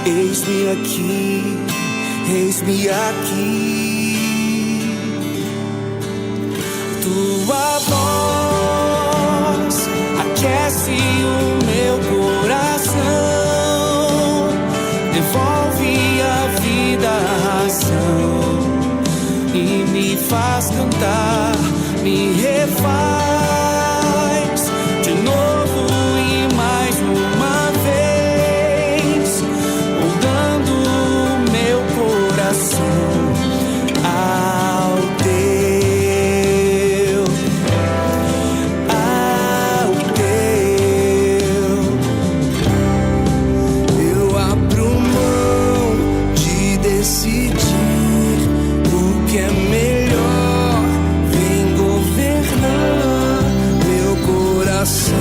Eis-me aqui, tua voz aquece o meu coração, devolve a vida, a razão, e me faz cantar, me refaz de novo e mais uma vez, moldando o meu coração ao teu, ao teu. Eu abro mão de decidir o que é melhor, vem governar meu coração.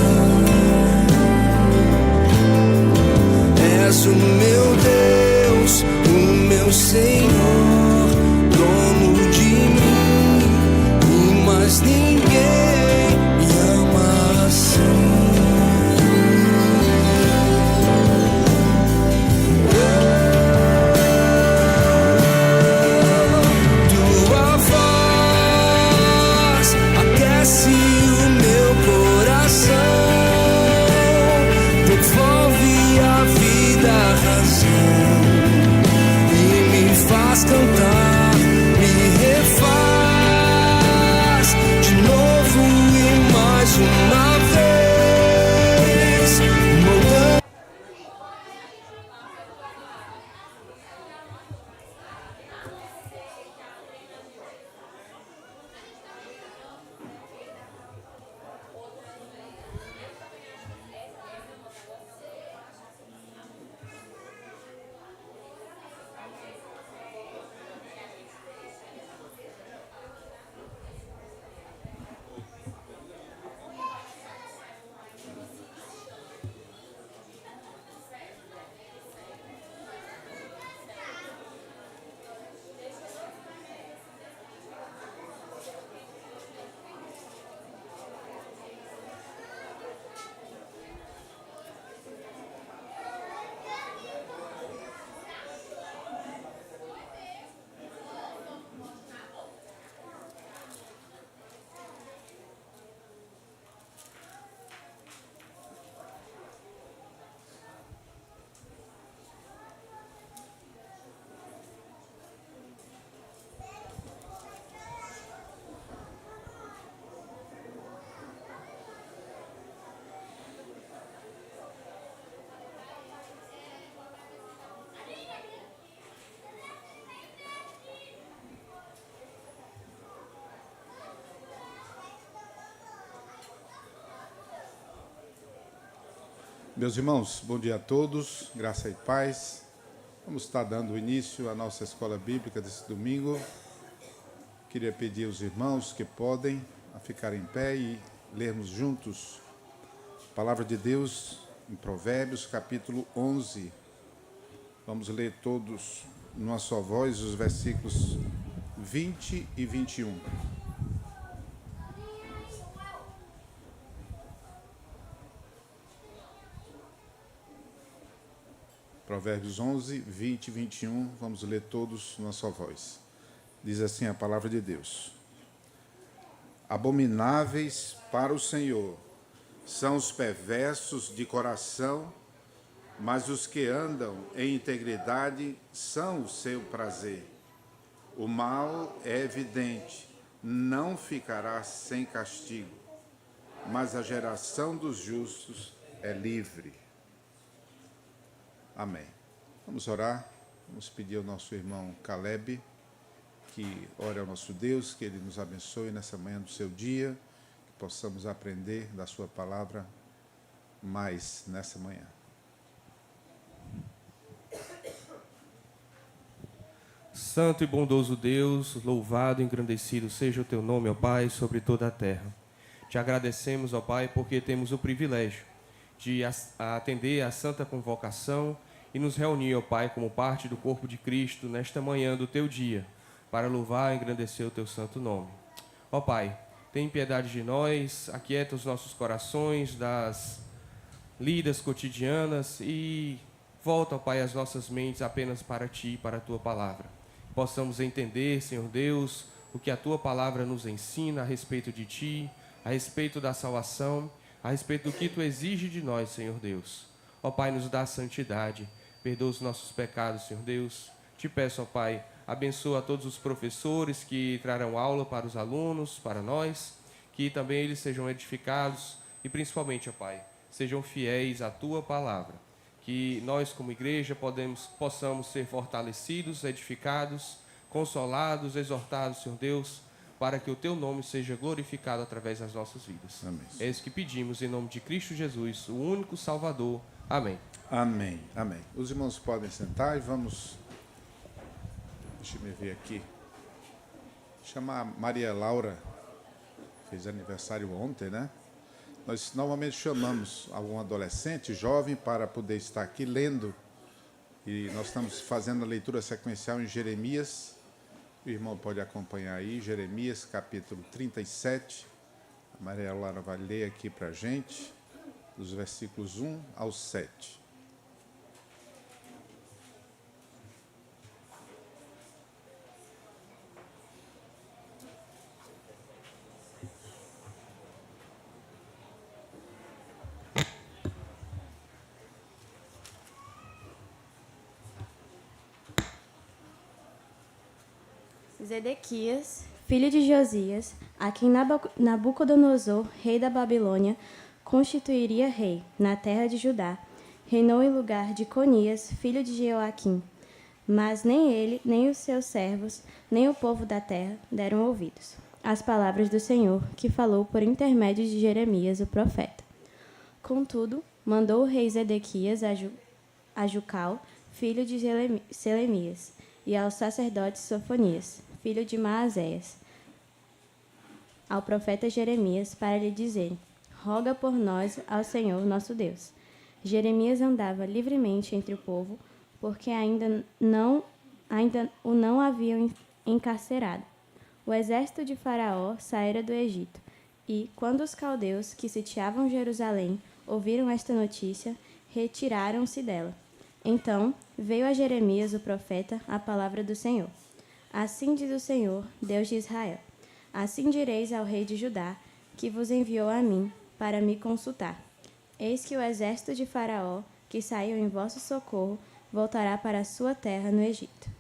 És o meu Deus, o meu Senhor, dono de mim, e mais ninguém me ama assim. Tua voz aquece o meu coração, devolve a vida, a razão, e me faz cantar, me refaz de novo e mais uma vez, moldando. Meus irmãos, bom dia a todos, graça e paz. Vamos estar dando início à nossa escola bíblica desse domingo. Queria pedir aos irmãos que podem a ficar em pé e lermos juntos a palavra de Deus em Provérbios, capítulo 11. Vamos ler todos numa só voz os versículos 20 e 21. Provérbios 11, 20 e 21, vamos ler todos numa só voz. Diz assim a palavra de Deus: Abomináveis para o Senhor são os perversos de coração, mas os que andam em integridade são o seu prazer. O mal é evidente, não ficará sem castigo, mas a geração dos justos é livre. Amém. Vamos orar, vamos pedir ao nosso irmão Caleb que ore ao nosso Deus, que Ele nos abençoe nessa manhã do seu dia, que possamos aprender da sua palavra mais nessa manhã. Santo e bondoso Deus, louvado e engrandecido seja o Teu nome, ó Pai, sobre toda a terra. Te agradecemos, ó Pai, porque temos o privilégio de atender à santa convocação e nos reunir, ó Pai, como parte do corpo de Cristo nesta manhã do Teu dia, para louvar e engrandecer o Teu santo nome. Ó Pai, tem piedade de nós, aquieta os nossos corações das lidas cotidianas e Volta, ó Pai, as nossas mentes apenas para Ti e para a Tua palavra. Possamos entender, Senhor Deus, o que a Tua palavra nos ensina a respeito de Ti, a respeito da salvação, a respeito do que Tu exige de nós, Senhor Deus. Ó Pai, nos dá santidade, perdoa os nossos pecados, Senhor Deus. Te peço, ó Pai, abençoa a todos os professores que trarão aula para os alunos, para nós, que também eles sejam edificados e principalmente, ó Pai, sejam fiéis à Tua palavra. Que nós, como igreja, possamos ser fortalecidos, edificados, consolados, exortados, Senhor Deus, para que o Teu nome seja glorificado através das nossas vidas. Amém. É isso que pedimos em nome de Cristo Jesus, o único Salvador. Amém. Amém, amém. Os irmãos podem sentar e vamos... Deixa eu ver aqui. Chamar a Maria Laura, fez aniversário ontem, né? Nós normalmente chamamos algum adolescente, jovem, para poder estar aqui lendo. E nós estamos fazendo a leitura sequencial em Jeremias. O irmão pode acompanhar aí, Jeremias, capítulo 37. A Maria Laura vai ler aqui para a gente, dos versículos 1 ao 7. Zedequias, filho de Josias, a quem Nabucodonosor, rei da Babilônia, constituiria rei na terra de Judá, reinou em lugar de Conias, filho de Jeoaquim. Mas nem ele, nem os seus servos, nem o povo da terra deram ouvidos às palavras do Senhor, que falou por intermédio de Jeremias, o profeta. Contudo, mandou o rei Zedequias a Jucal, filho de Selemias, e ao sacerdote Sofonias, filho de Maazéias, ao profeta Jeremias, para lhe dizer: roga por nós ao Senhor nosso Deus. Jeremias andava livremente entre o povo, porque ainda o não haviam encarcerado. O exército de Faraó saíra do Egito, e, quando os caldeus que sitiavam Jerusalém ouviram esta notícia, retiraram-se dela. Então veio a Jeremias, o profeta, a palavra do Senhor. Assim diz o Senhor, Deus de Israel: assim direis ao rei de Judá, que vos enviou a mim, para me consultar. Eis que o exército de Faraó, que saiu em vosso socorro, voltará para a sua terra no Egito.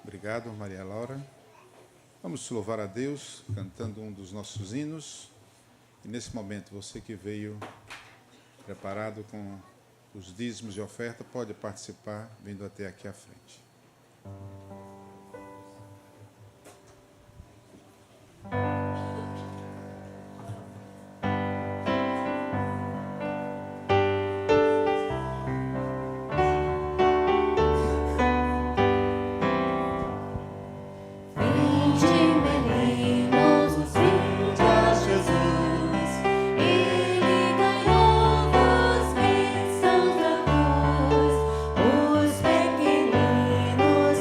Obrigado, Maria Laura. Vamos louvar a Deus cantando um dos nossos hinos. E nesse momento, você que veio preparado com os dízimos e oferta, pode participar vindo até aqui à frente. Os pequeninos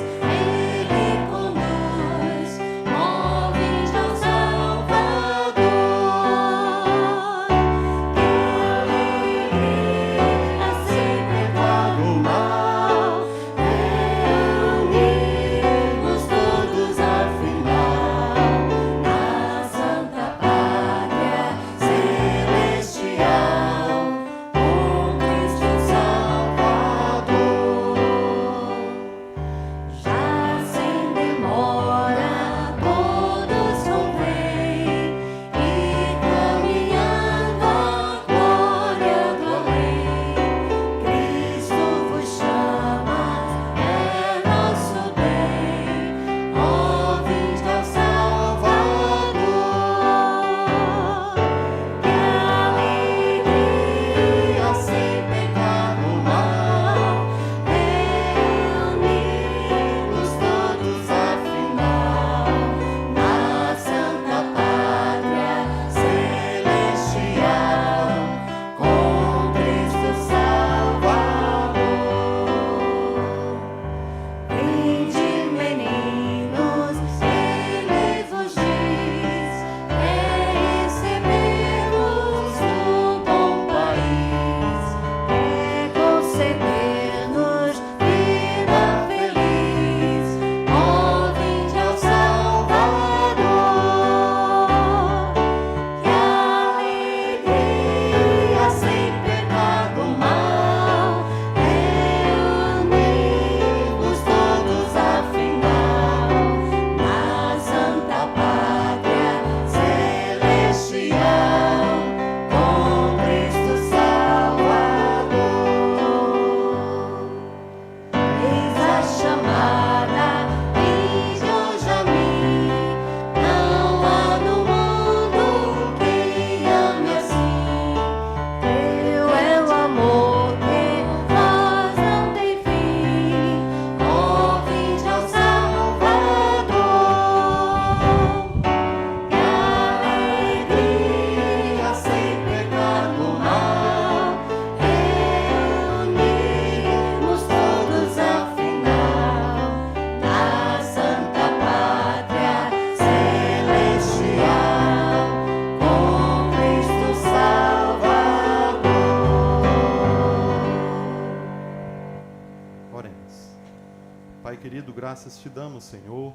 graças te damos, Senhor,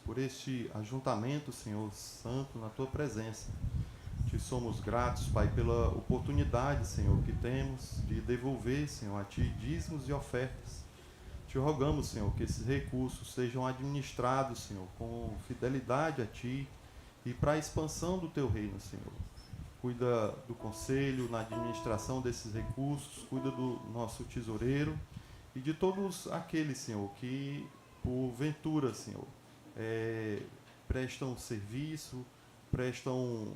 por este ajuntamento, Senhor Santo, na tua presença. Te somos gratos, Pai, pela oportunidade, Senhor, que temos de devolver, Senhor, a Ti dízimos e ofertas. Te rogamos, Senhor, que esses recursos sejam administrados, Senhor, com fidelidade a Ti e para a expansão do Teu reino, Senhor. Cuida do conselho, na administração desses recursos, cuida do nosso tesoureiro e de todos aqueles, Senhor, que, porventura, Senhor, prestam serviço, prestam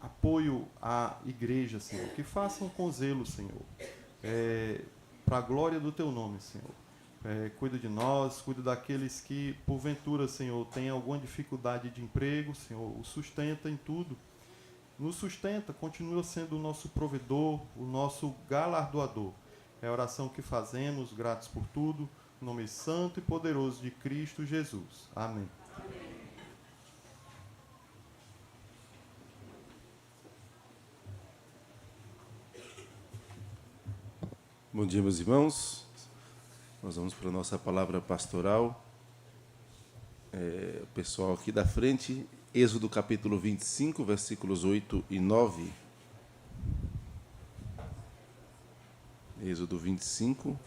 apoio à igreja, Senhor, que façam com zelo, Senhor, para a glória do Teu nome, Senhor. Cuida de nós, cuida daqueles que, porventura, Senhor, têm alguma dificuldade de emprego, Senhor, o sustenta em tudo. Nos sustenta, continua sendo o nosso provedor, o nosso galardoador. É a oração que fazemos, gratos por tudo, em nome santo e poderoso de Cristo Jesus. Amém. Bom dia, meus irmãos. Nós vamos para a nossa palavra pastoral. O pessoal aqui da frente, Êxodo capítulo 25, versículos 8 e 9. Êxodo 25,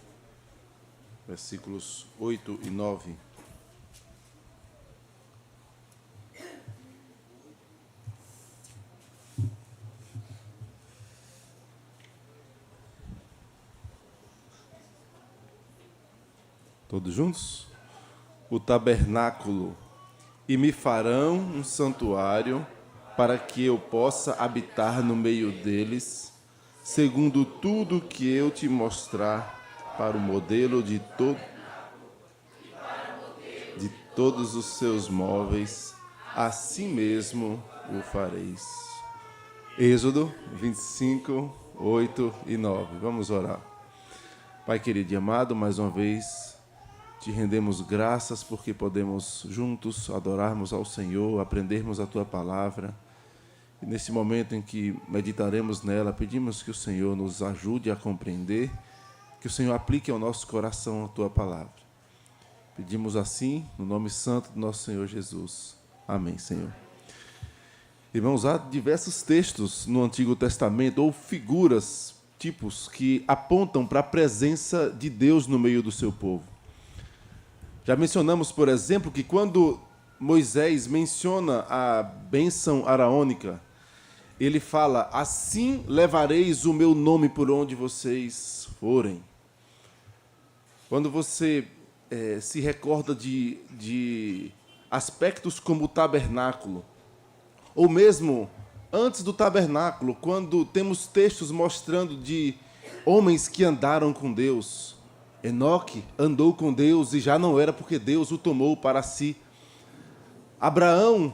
versículos 8 e 9. Todos juntos? O tabernáculo. E me farão um santuário para que eu possa habitar no meio deles, segundo tudo que eu te mostrar, para o modelo de todos os seus móveis, assim mesmo o fareis. Êxodo 25, 8 e 9. Vamos orar. Pai querido e amado, mais uma vez te rendemos graças porque podemos juntos adorarmos ao Senhor, aprendermos a Tua palavra. E nesse momento em que meditaremos nela, pedimos que o Senhor nos ajude a compreender, que o Senhor aplique ao nosso coração a Tua palavra. Pedimos assim, no nome santo do nosso Senhor Jesus. Amém, Senhor. Irmãos, há diversos textos no Antigo Testamento, ou figuras, tipos, que apontam para a presença de Deus no meio do seu povo. Já mencionamos, por exemplo, que quando Moisés menciona a bênção araônica, ele fala: assim levareis o meu nome por onde vocês forem. Quando você se recorda de aspectos como o tabernáculo, ou mesmo antes do tabernáculo, quando temos textos mostrando de homens que andaram com Deus. Enoque andou com Deus e já não era porque Deus o tomou para si. Abraão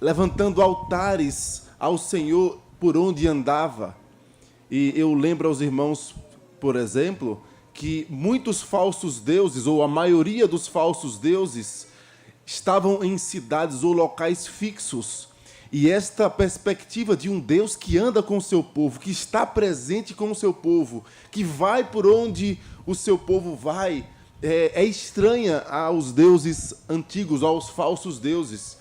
levantando altares ao Senhor por onde andava. E eu lembro aos irmãos, por exemplo, que muitos falsos deuses, ou a maioria dos falsos deuses, estavam em cidades ou locais fixos. E esta perspectiva de um Deus que anda com o seu povo, que está presente com o seu povo, que vai por onde o seu povo vai, é estranha aos deuses antigos, aos falsos deuses.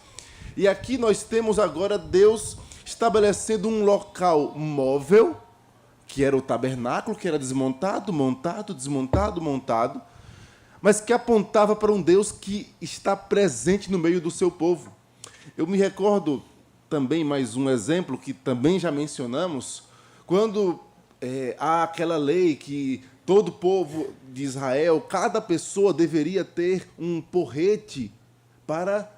E aqui nós temos agora Deus estabelecendo um local móvel, que era o tabernáculo, que era desmontado, montado, desmontado, montado, mas que apontava para um Deus que está presente no meio do seu povo. Eu me recordo também mais um exemplo que também já mencionamos, quando há aquela lei que todo o povo de Israel, cada pessoa deveria ter um porrete para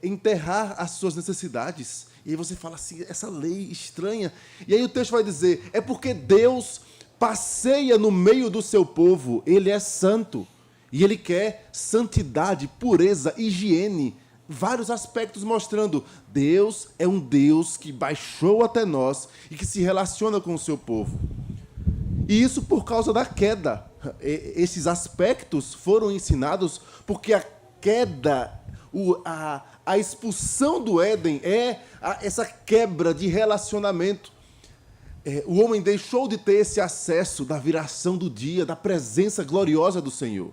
enterrar as suas necessidades. E aí você fala assim, essa lei estranha. E aí o texto vai dizer, é porque Deus passeia no meio do seu povo, Ele é santo, e Ele quer santidade, pureza, higiene, vários aspectos mostrando, Deus é um Deus que baixou até nós e que se relaciona com o seu povo. E isso por causa da queda. Esses aspectos foram ensinados porque a queda, a expulsão do Éden é essa quebra de relacionamento. o homem deixou de ter esse acesso da viração do dia, da presença gloriosa do Senhor.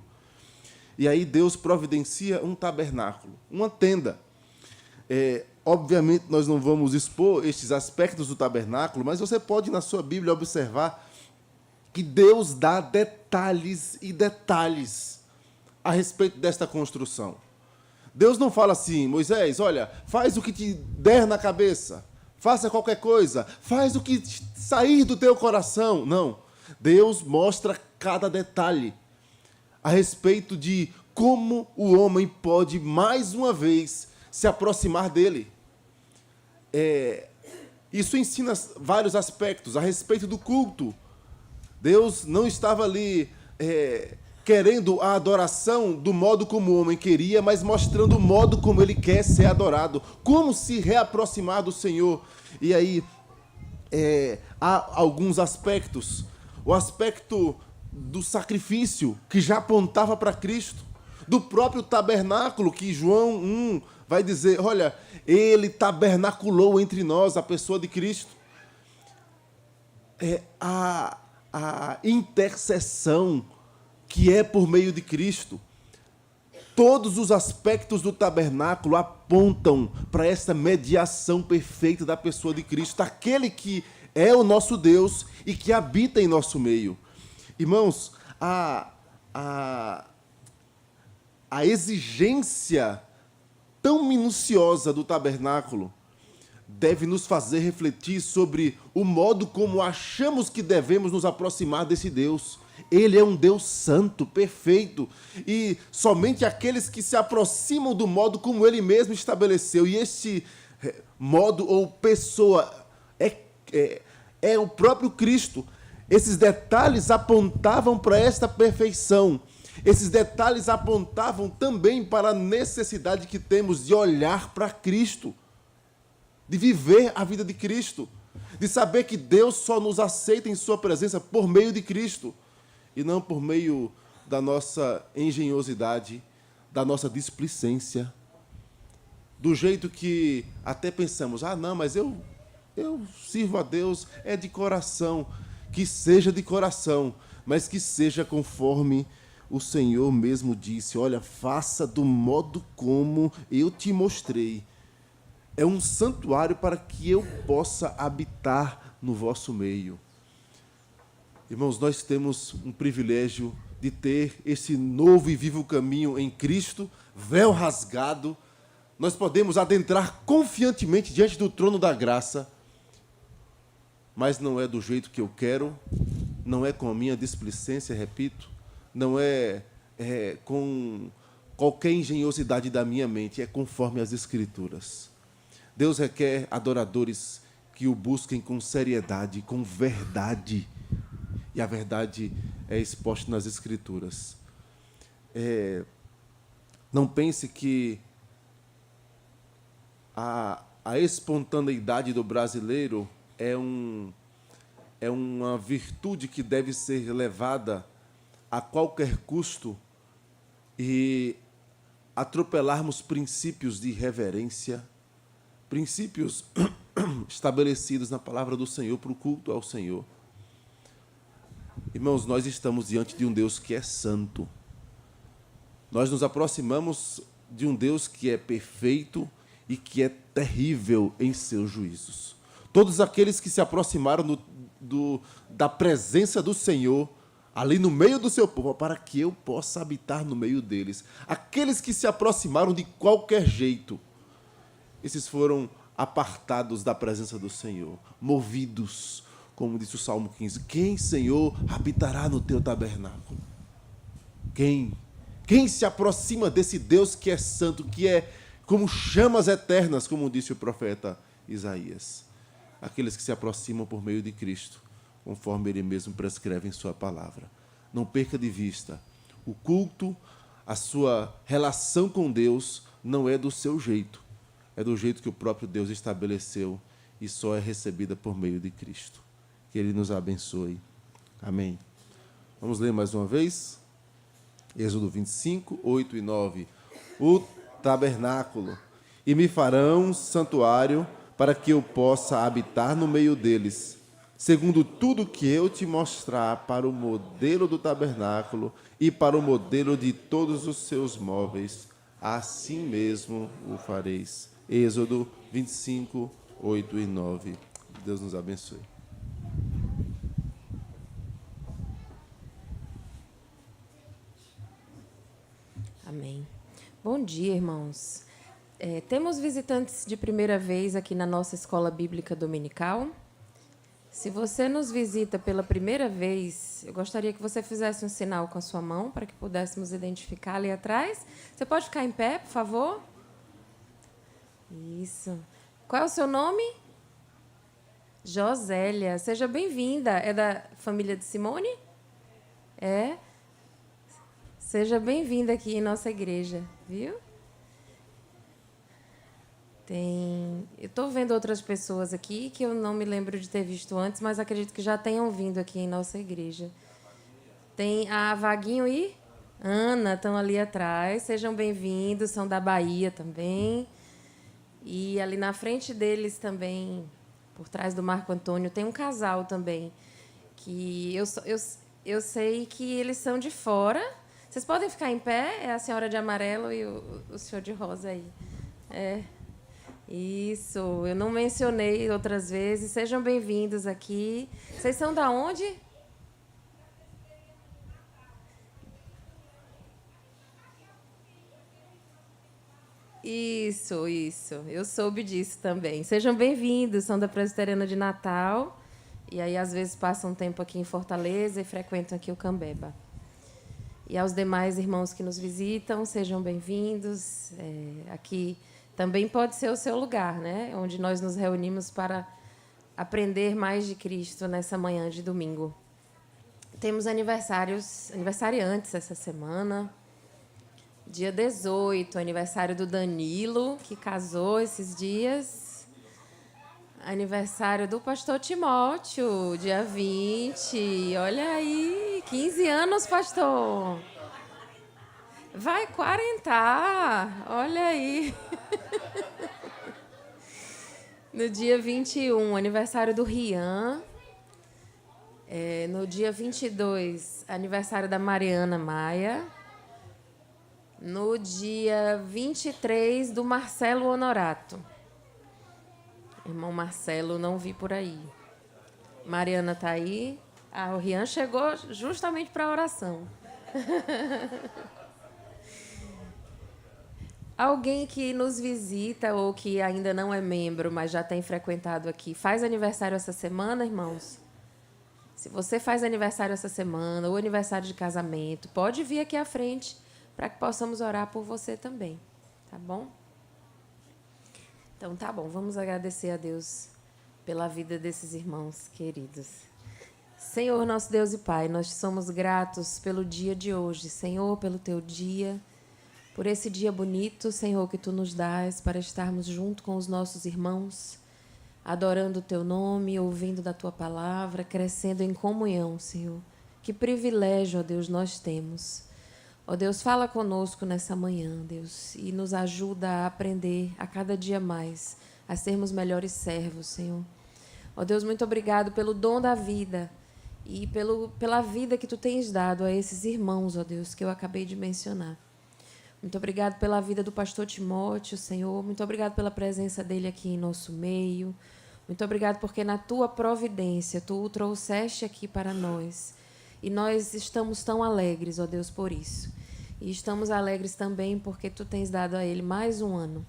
E aí Deus providencia um tabernáculo, uma tenda. Obviamente nós não vamos expor estes aspectos do tabernáculo, mas você pode na sua Bíblia observar que Deus dá detalhes e detalhes a respeito desta construção. Deus não fala assim: Moisés, olha, faz o que te der na cabeça, faça qualquer coisa, faz o que sair do teu coração. Não. Deus mostra cada detalhe a respeito de como o homem pode, mais uma vez, se aproximar dele. Isso ensina vários aspectos a respeito do culto. Deus não estava ali querendo a adoração do modo como o homem queria, mas mostrando o modo como ele quer ser adorado, como se reaproximar do Senhor. E aí há alguns aspectos. O aspecto do sacrifício, que já apontava para Cristo, do próprio tabernáculo, que João 1 vai dizer, olha, ele tabernaculou entre nós, a pessoa de Cristo. A intercessão que é por meio de Cristo. Todos os aspectos do tabernáculo apontam para essa mediação perfeita da pessoa de Cristo, aquele que é o nosso Deus e que habita em nosso meio. Irmãos, a exigência tão minuciosa do tabernáculo deve nos fazer refletir sobre o modo como achamos que devemos nos aproximar desse Deus. Ele é um Deus santo, perfeito, e somente aqueles que se aproximam do modo como Ele mesmo estabeleceu, e esse modo ou pessoa é o próprio Cristo. Esses detalhes apontavam para esta perfeição. Esses detalhes apontavam também para a necessidade que temos de olhar para Cristo, de viver a vida de Cristo, de saber que Deus só nos aceita em sua presença por meio de Cristo, e não por meio da nossa engenhosidade, da nossa displicência, do jeito que até pensamos, não, mas eu sirvo a Deus, é de coração. Que seja de coração, mas que seja conforme o Senhor mesmo disse, olha, faça do modo como eu te mostrei. É um santuário para que eu possa habitar no vosso meio. Irmãos, nós temos um privilégio de ter esse novo e vivo caminho em Cristo, véu rasgado. Nós podemos adentrar confiantemente diante do trono da graça, mas não é do jeito que eu quero, não é com a minha displicência, repito, não é com qualquer engenhosidade da minha mente, é conforme as Escrituras. Deus requer adoradores que o busquem com seriedade, com verdade, e a verdade é exposta nas Escrituras. Não pense que a espontaneidade do brasileiro é uma virtude que deve ser levada a qualquer custo e atropelarmos princípios de reverência, princípios estabelecidos na palavra do Senhor para o culto ao Senhor. Irmãos, nós estamos diante de um Deus que é santo. Nós nos aproximamos de um Deus que é perfeito e que é terrível em seus juízos. Todos aqueles que se aproximaram da presença do Senhor, ali no meio do seu povo, para que eu possa habitar no meio deles. Aqueles que se aproximaram de qualquer jeito, esses foram apartados da presença do Senhor, movidos, como disse o Salmo 15. Quem, Senhor, habitará no teu tabernáculo? Quem? Quem se aproxima desse Deus que é santo, que é como chamas eternas, como disse o profeta Isaías? Aqueles que se aproximam por meio de Cristo, conforme Ele mesmo prescreve em sua palavra. Não perca de vista, o culto, a sua relação com Deus, não é do seu jeito, é do jeito que o próprio Deus estabeleceu e só é recebida por meio de Cristo. Que Ele nos abençoe. Amém. Vamos ler mais uma vez? Êxodo 25, 8 e 9. O tabernáculo. E me farão santuário para que eu possa habitar no meio deles. segundo tudo que eu te mostrar para o modelo do tabernáculo e para o modelo de todos os seus móveis, assim mesmo o fareis. Êxodo 25, 8 e 9. Deus nos abençoe. Amém. Bom dia, irmãos. Temos visitantes de primeira vez aqui na nossa escola bíblica dominical. Se você nos visita pela primeira vez, eu gostaria que você fizesse um sinal com a sua mão para que pudéssemos identificar ali atrás. Você pode ficar em pé, por favor? Isso. Qual é o seu nome? Josélia. Seja bem-vinda. É da família de Simone? É? Seja bem-vinda aqui em nossa igreja, viu? Eu estou vendo outras pessoas aqui que eu não me lembro de ter visto antes, mas acredito que já tenham vindo aqui em nossa igreja. Tem a Vaguinho e Ana, estão ali atrás. Sejam bem-vindos, são da Bahia também. E ali na frente deles também, por trás do Marco Antônio, tem um casal também, que eu sei que eles são de fora. Vocês podem ficar em pé? É a senhora de amarelo e o senhor de rosa aí. Isso, eu não mencionei outras vezes. Sejam bem-vindos aqui. Vocês são da onde? Isso. Eu soube disso também. Sejam bem-vindos. São da Presbiteriana de Natal. E aí, às vezes, passam um tempo aqui em Fortaleza e frequentam aqui o Cambeba. E aos demais irmãos que nos visitam, sejam bem-vindos. Aqui também pode ser o seu lugar, né? Onde nós nos reunimos para aprender mais de Cristo nessa manhã de domingo. Temos aniversariantes essa semana. Dia 18, aniversário do Danilo, que casou esses dias. Aniversário do pastor Timóteo, dia 20. Olha aí, 15 anos, pastor. Vai 40, olha aí. No dia 21, aniversário do Rian. No dia 22, aniversário da Mariana Maia. No dia 23, do Marcelo Honorato. Irmão Marcelo, não vi por aí. Mariana está aí. O Rian chegou justamente para a oração. Alguém que nos visita ou que ainda não é membro, mas já tem frequentado aqui, faz aniversário essa semana, irmãos? Se você faz aniversário essa semana ou aniversário de casamento, pode vir aqui à frente para que possamos orar por você também, tá bom? Então, tá bom, vamos agradecer a Deus pela vida desses irmãos queridos. Senhor, nosso Deus e Pai, nós te somos gratos pelo dia de hoje, Senhor, pelo teu dia, por esse dia bonito, Senhor, que tu nos dás para estarmos junto com os nossos irmãos, adorando o teu nome, ouvindo da tua palavra, crescendo em comunhão, Senhor. Que privilégio, ó Deus, nós temos. Ó Deus, fala conosco nessa manhã, Deus, e nos ajuda a aprender a cada dia mais, a sermos melhores servos, Senhor. Ó Deus, muito obrigado pelo dom da vida e pela vida que tu tens dado a esses irmãos, ó Deus, que eu acabei de mencionar. Muito obrigado pela vida do pastor Timóteo, Senhor. Muito obrigado pela presença dele aqui em nosso meio. Muito obrigado porque na tua providência tu o trouxeste aqui para nós. E nós estamos tão alegres, ó Deus, por isso. E estamos alegres também porque tu tens dado a ele mais um ano.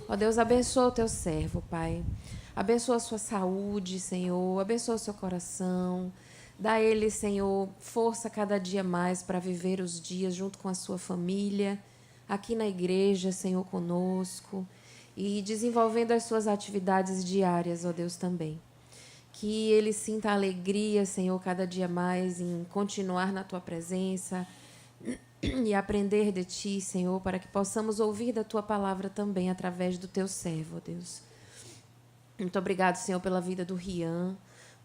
Ó Deus, abençoa o teu servo, Pai. Abençoa a sua saúde, Senhor. Abençoa o seu coração. Dá a ele, Senhor, força cada dia mais para viver os dias junto com a sua família, aqui na igreja, Senhor, conosco, e desenvolvendo as suas atividades diárias, ó Deus, também. Que ele sinta alegria, Senhor, cada dia mais em continuar na tua presença e aprender de ti, Senhor, para que possamos ouvir da tua palavra também através do teu servo, ó Deus. Muito obrigado, Senhor, pela vida do Rian.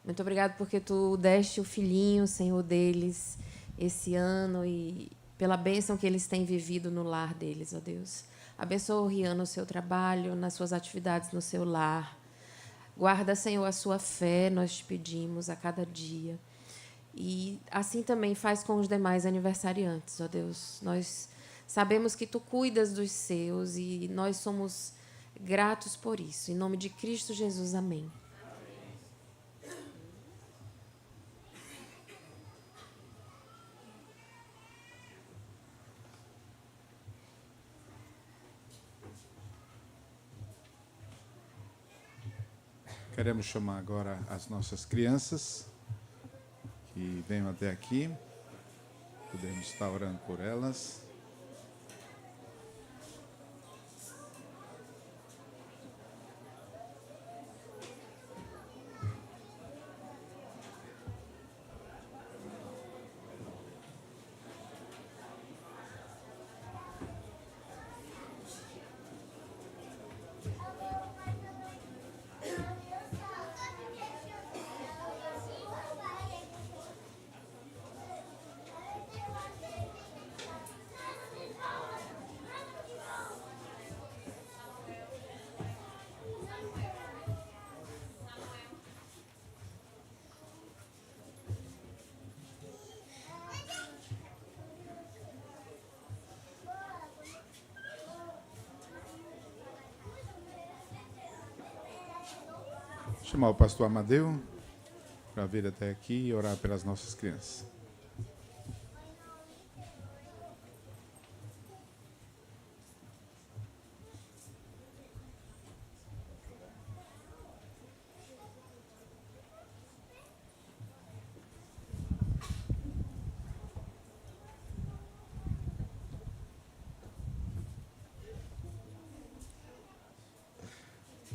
Muito obrigado porque tu deste o filhinho, Senhor, deles esse ano e pela bênção que eles têm vivido no lar deles, ó Deus. Abençoa o Rian no seu trabalho, nas suas atividades no seu lar. Guarda, Senhor, a sua fé, nós te pedimos a cada dia. E assim também faz com os demais aniversariantes, ó Deus. Nós sabemos que tu cuidas dos seus e nós somos gratos por isso. Em nome de Cristo Jesus, amém. Queremos chamar agora as nossas crianças que venham até aqui. Podemos estar orando por elas. Chamar o pastor Amadeu para vir até aqui e orar pelas nossas crianças.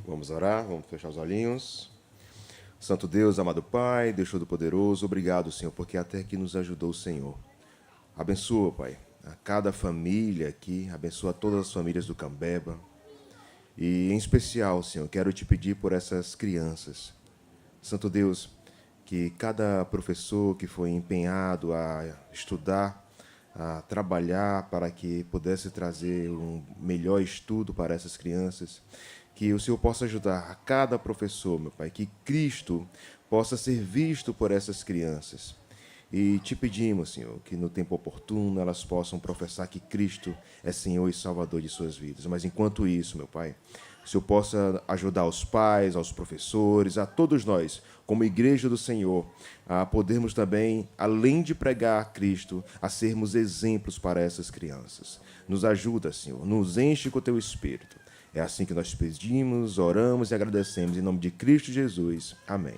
Vamos orar, vamos fechar os olhinhos. Santo Deus, amado Pai, Deus Todo-Poderoso, obrigado, Senhor, porque até aqui nos ajudou o Senhor. Abençoa, Pai, a cada família aqui, abençoa todas as famílias do Cambeba. E, em especial, Senhor, quero te pedir por essas crianças. Santo Deus, que cada professor que foi empenhado a estudar, a trabalhar para que pudesse trazer um melhor estudo para essas crianças, que o Senhor possa ajudar a cada professor, meu Pai, que Cristo possa ser visto por essas crianças. E te pedimos, Senhor, que no tempo oportuno elas possam professar que Cristo é Senhor e Salvador de suas vidas. Mas enquanto isso, meu Pai, o Senhor possa ajudar os pais, aos professores, a todos nós, como igreja do Senhor, a podermos também, além de pregar a Cristo, a sermos exemplos para essas crianças. Nos ajuda, Senhor, nos enche com o Teu Espírito. É assim que nós pedimos, oramos e agradecemos. Em nome de Cristo Jesus. Amém.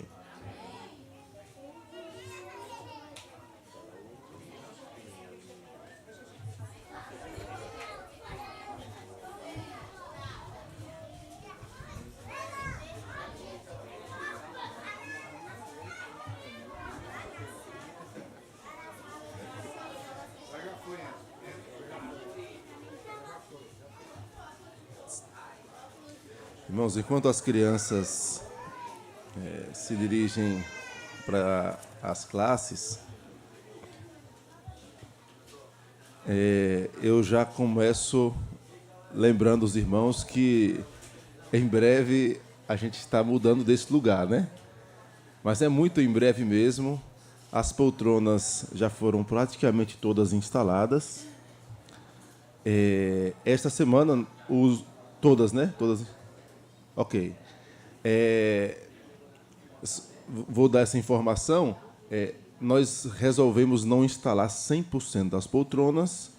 Irmãos, enquanto as crianças se dirigem para as classes, eu já começo lembrando os irmãos que em breve a gente está mudando desse lugar, né? Mas é muito em breve mesmo. As poltronas já foram praticamente todas instaladas. Esta semana, todas, né? Todas. Ok. Vou dar essa informação. Nós resolvemos não instalar 100% das poltronas.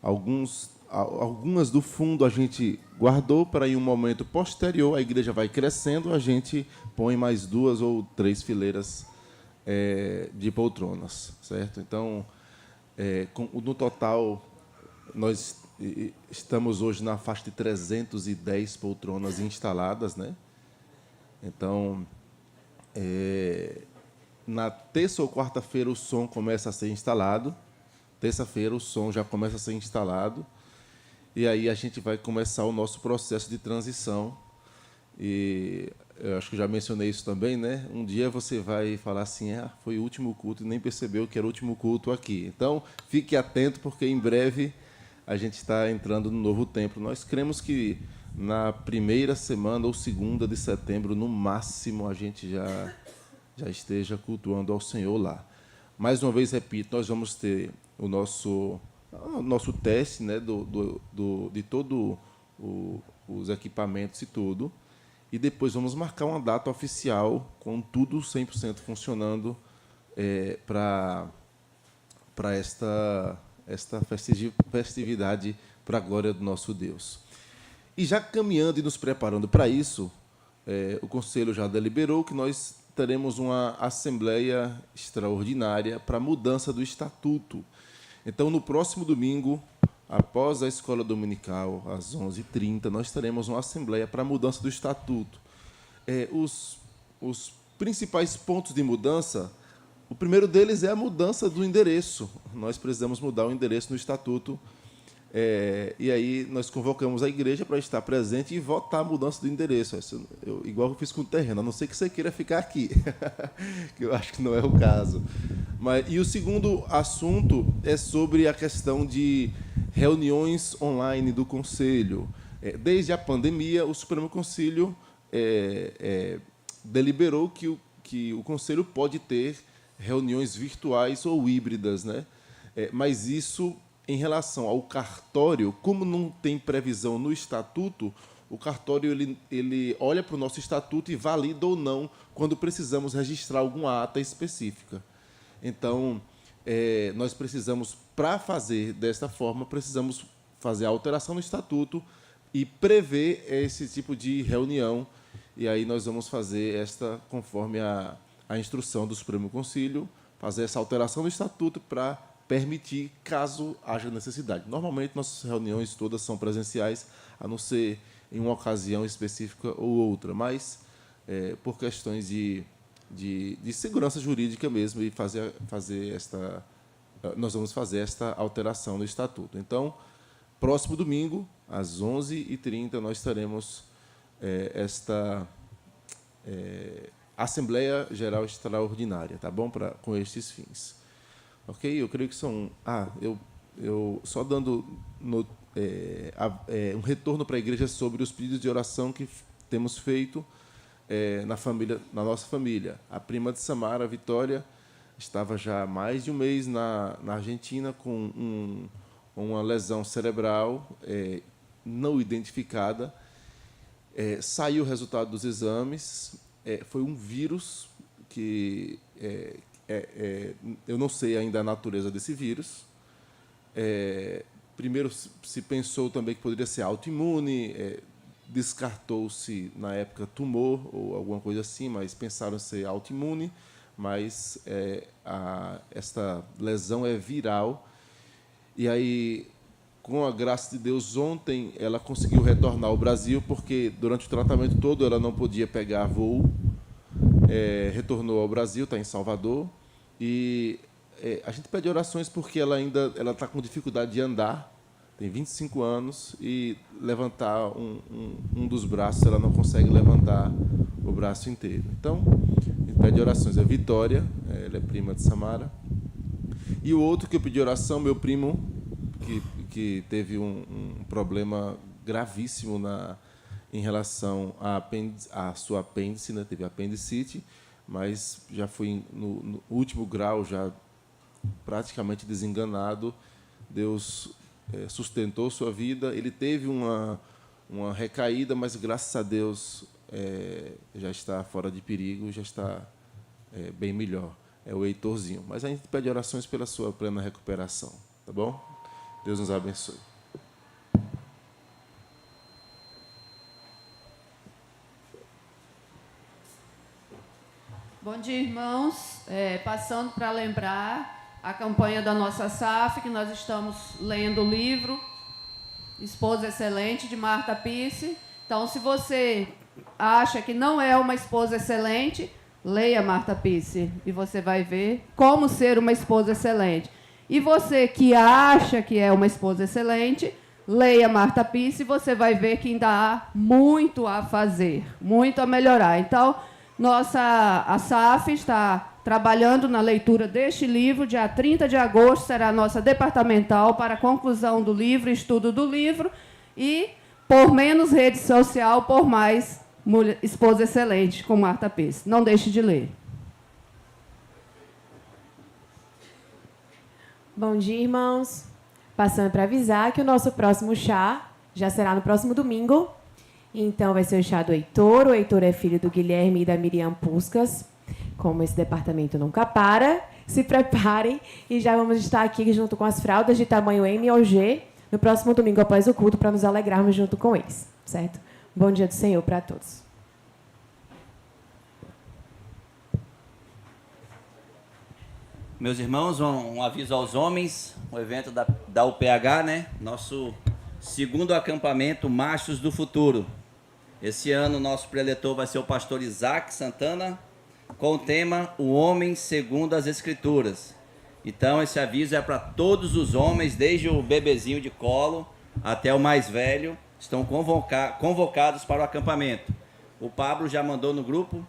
Algumas do fundo a gente guardou para, em um momento posterior, a igreja vai crescendo, a gente põe mais 2 ou 3 fileiras de poltronas, certo? Então, no total, nós estamos hoje na faixa de 310 poltronas instaladas, né? Então, na terça ou quarta-feira o som começa a ser instalado. Terça-feira o som já começa a ser instalado. E aí a gente vai começar o nosso processo de transição. E eu acho que já mencionei isso também, né? Um dia você vai falar assim, foi o último culto, e nem percebeu que era o último culto aqui. Então, fique atento, porque em breve a gente está entrando no novo templo. Nós cremos que na primeira semana ou segunda de setembro, no máximo, a gente já esteja cultuando ao Senhor lá. Mais uma vez, repito, nós vamos ter o nosso teste, né, de todo os equipamentos e tudo, e depois vamos marcar uma data oficial com tudo 100% funcionando para esta festividade para a glória do nosso Deus. E já caminhando e nos preparando para isso, o Conselho já deliberou que nós teremos uma assembleia extraordinária para a mudança do Estatuto. Então, no próximo domingo, após a escola dominical, às 11h30, nós teremos uma assembleia para a mudança do Estatuto. Os principais pontos de mudança, o primeiro deles é a mudança do endereço. Nós precisamos mudar o endereço no Estatuto. E aí nós convocamos a igreja para estar presente e votar a mudança do endereço. Igual eu fiz com o terreno, a não ser que você queira ficar aqui, que eu acho que não é o caso. E o segundo assunto é sobre a questão de reuniões online do Conselho. Desde a pandemia, o Supremo Conselho deliberou que o Conselho pode ter reuniões virtuais ou híbridas, né? Mas isso, em relação ao cartório, como não tem previsão no Estatuto, o cartório ele olha para o nosso Estatuto e valida ou não quando precisamos registrar alguma ata específica. Então, nós precisamos, para fazer desta forma, precisamos fazer a alteração no Estatuto e prever esse tipo de reunião. E aí nós vamos fazer esta, conforme a instrução do Supremo Conselho, fazer essa alteração no Estatuto para permitir, caso haja necessidade. Normalmente, nossas reuniões todas são presenciais, a não ser em uma ocasião específica ou outra, mas por questões de segurança jurídica mesmo, e nós vamos fazer esta alteração no Estatuto. Então, próximo domingo, às 11h30, nós teremos esta Assembleia Geral Extraordinária, tá bom? Com estes fins. Ok? Eu creio que são... eu só dando um retorno para a igreja sobre os pedidos de oração que temos feito na nossa família. A prima de Samara, a Vitória, estava já há mais de um mês na Argentina com uma lesão cerebral não identificada. Saiu o resultado dos exames. Foi um vírus que... eu não sei ainda a natureza desse vírus. Primeiro se pensou também que poderia ser autoimune, descartou-se, na época, tumor ou alguma coisa assim, mas pensaram ser autoimune, mas esta lesão é viral. E aí, com a graça de Deus, ontem ela conseguiu retornar ao Brasil, porque durante o tratamento todo ela não podia pegar voo. Retornou ao Brasil, está em Salvador. E a gente pede orações porque ela está com dificuldade de andar, tem 25 anos, e levantar um dos braços, ela não consegue levantar o braço inteiro. Então, a gente pede orações. A Vitória, ela é prima de Samara. E o outro que eu pedi oração, meu primo, que teve um problema gravíssimo em relação à sua apêndice, né? Teve apendicite, mas já foi no último grau, já praticamente desenganado. Deus sustentou sua vida. Ele teve uma recaída, mas, graças a Deus, já está fora de perigo, já está bem melhor. É o Heitorzinho. Mas a gente pede orações pela sua plena recuperação. Tá bom? Deus nos abençoe. Bom dia, irmãos. Passando para lembrar a campanha da nossa SAF, que nós estamos lendo o livro Esposa Excelente, de Marta Pisse. Então, se você acha que não é uma esposa excelente, leia Marta Pisse e você vai ver como ser uma esposa excelente. E você que acha que é uma esposa excelente, leia Marta Pisse e você vai ver que ainda há muito a fazer, muito a melhorar. Então, a SAF está trabalhando na leitura deste livro. Dia 30 de agosto será a nossa departamental para a conclusão do livro, estudo do livro. E Por menos rede social, por mais esposa excelente, com Marta Pires. Não deixe de ler. Bom dia, irmãos. Passando para avisar que o nosso próximo chá já será no próximo domingo. Então, vai ser o chá do Heitor. O Heitor é filho do Guilherme e da Miriam Puscas. Como esse departamento nunca para, se preparem e já vamos estar aqui junto com as fraldas de tamanho M ou G no próximo domingo após o culto para nos alegrarmos junto com eles, certo? Bom dia do Senhor para todos. Meus irmãos, um aviso aos homens, o evento da UPH, né? Nosso segundo acampamento Machos do Futuro. Esse ano o nosso preletor vai ser o pastor Isaac Santana, com o tema O Homem Segundo as Escrituras. Então esse aviso é para todos os homens, desde o bebezinho de colo até o mais velho, estão convocados para o acampamento. O Pablo já mandou no grupo,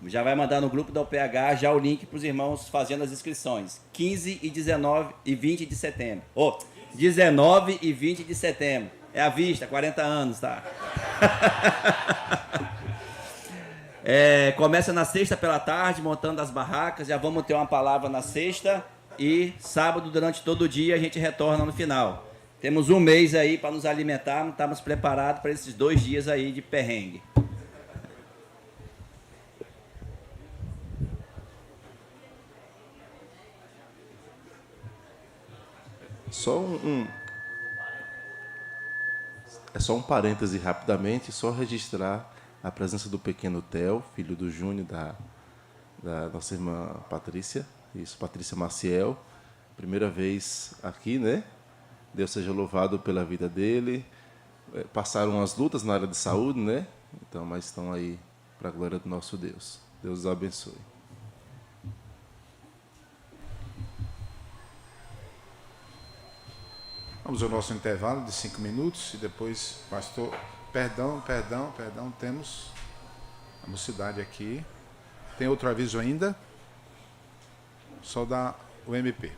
já vai mandar no grupo da UPH já o link para os irmãos fazendo as inscrições. 15 e 19 e 20 de setembro. 19 e 20 de setembro. É à vista, 40 anos, tá? Começa na sexta pela tarde, montando as barracas. Já vamos ter uma palavra na sexta. E sábado, durante todo o dia, a gente retorna no final. Temos um mês aí para nos alimentar. Não estamos preparados para esses 2 dias aí de perrengue. É só um parêntese rapidamente, só registrar a presença do pequeno Theo, filho do Júnior, da nossa irmã Patrícia, Patrícia Maciel. Primeira vez aqui, né? Deus seja louvado pela vida dele. Passaram umas lutas na área de saúde, né? Então, mas estão aí para a glória do nosso Deus. Deus os abençoe. Vamos ao nosso intervalo de 5 minutos e depois, pastor, perdão, temos a mocidade aqui. Tem outro aviso ainda? Só da UMP.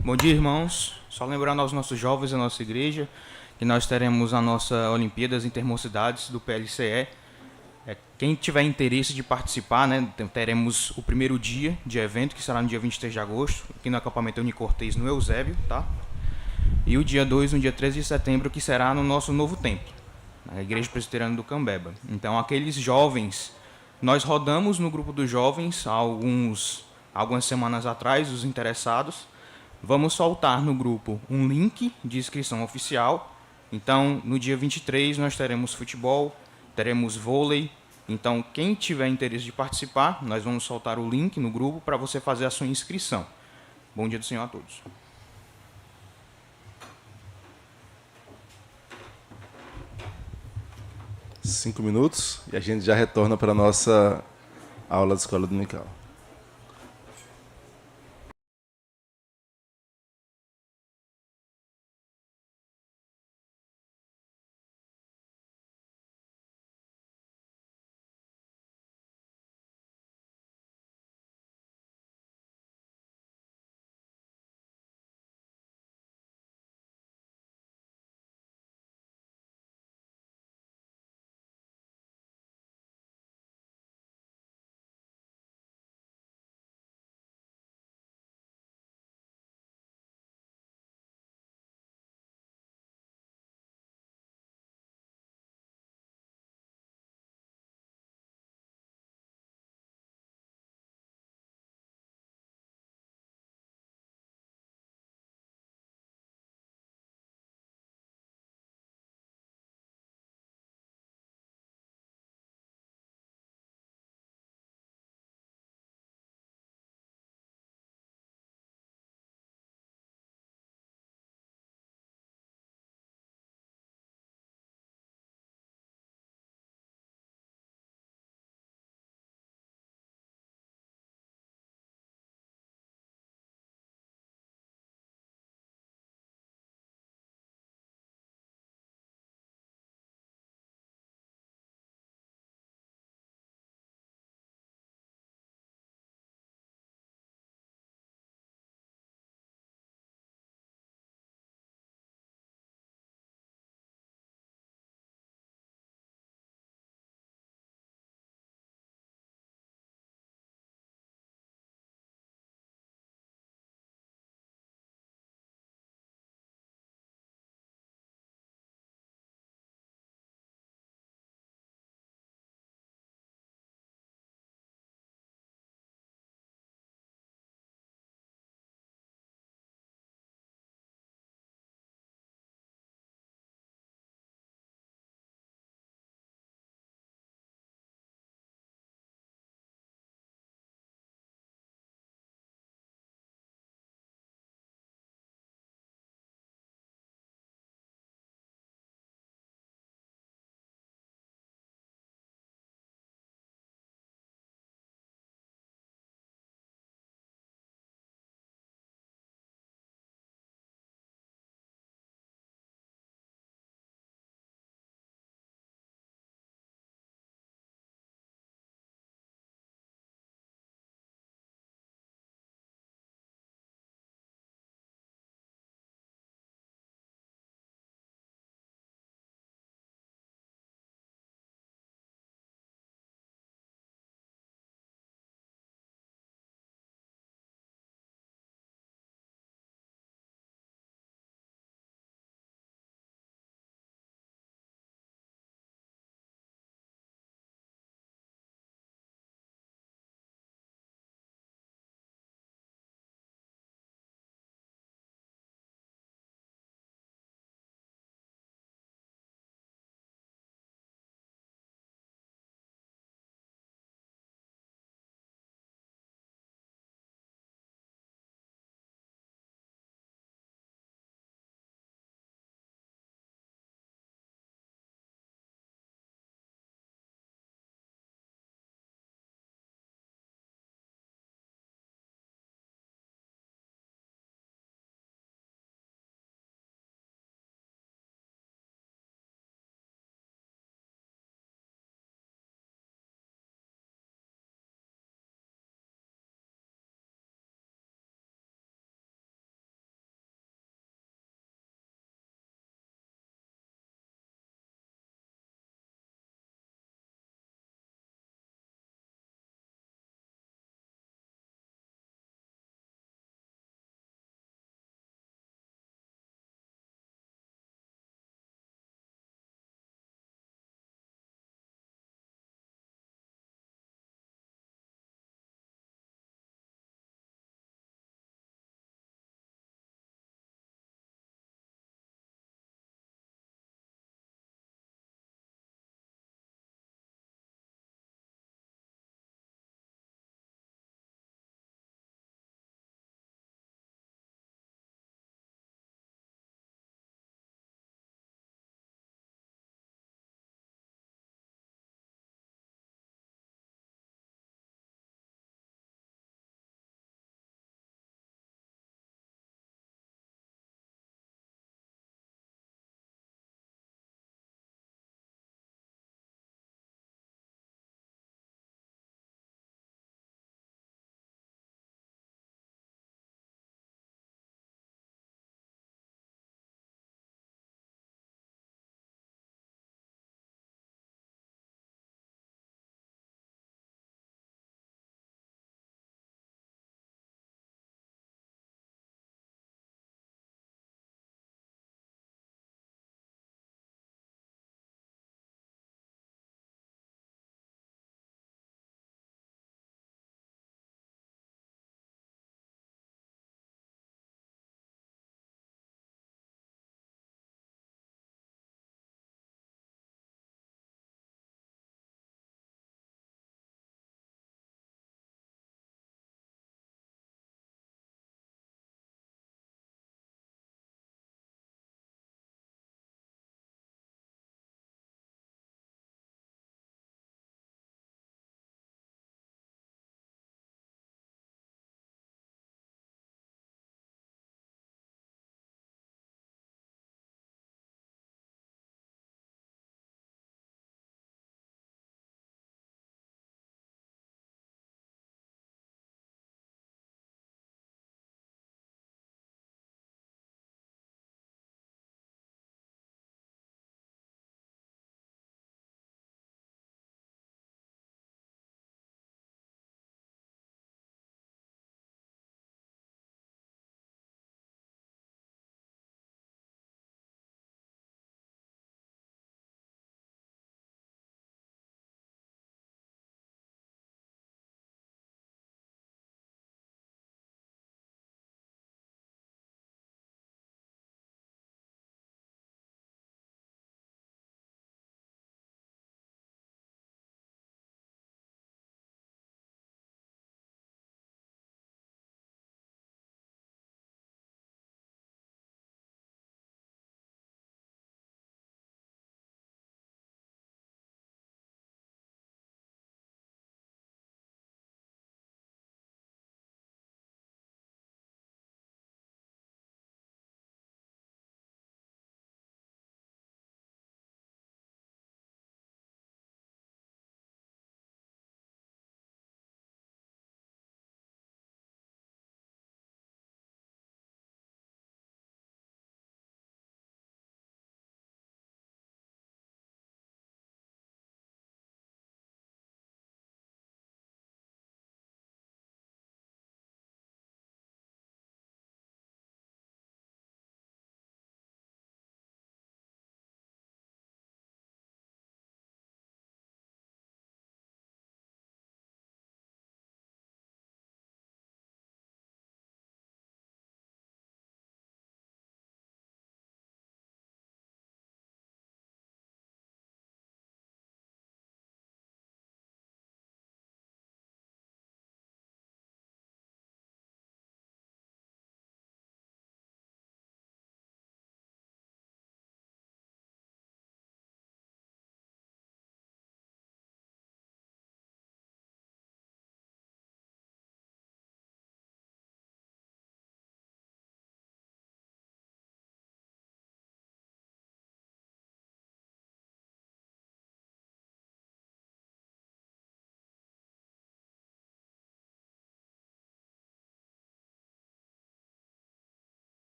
Bom dia, irmãos. Só lembrando aos nossos jovens da nossa igreja que nós teremos a nossa Olimpíadas Intermocidades do PLCE. Quem tiver interesse de participar, né, teremos o primeiro dia de evento, que será no dia 23 de agosto, aqui no acampamento Unicortês, no Eusébio, tá? E o dia 2, no dia 13 de setembro, que será no nosso novo templo, na Igreja Presbiteriana do Cambeba. Então, aqueles jovens, nós rodamos no grupo dos jovens algumas semanas atrás, os interessados. Vamos soltar no grupo um link de inscrição oficial. Então, no dia 23, nós teremos futebol, teremos vôlei. Então, quem tiver interesse de participar, nós vamos soltar o link no grupo para você fazer a sua inscrição. Bom dia do Senhor a todos. Cinco minutos e a gente já retorna para a nossa aula de escola dominical.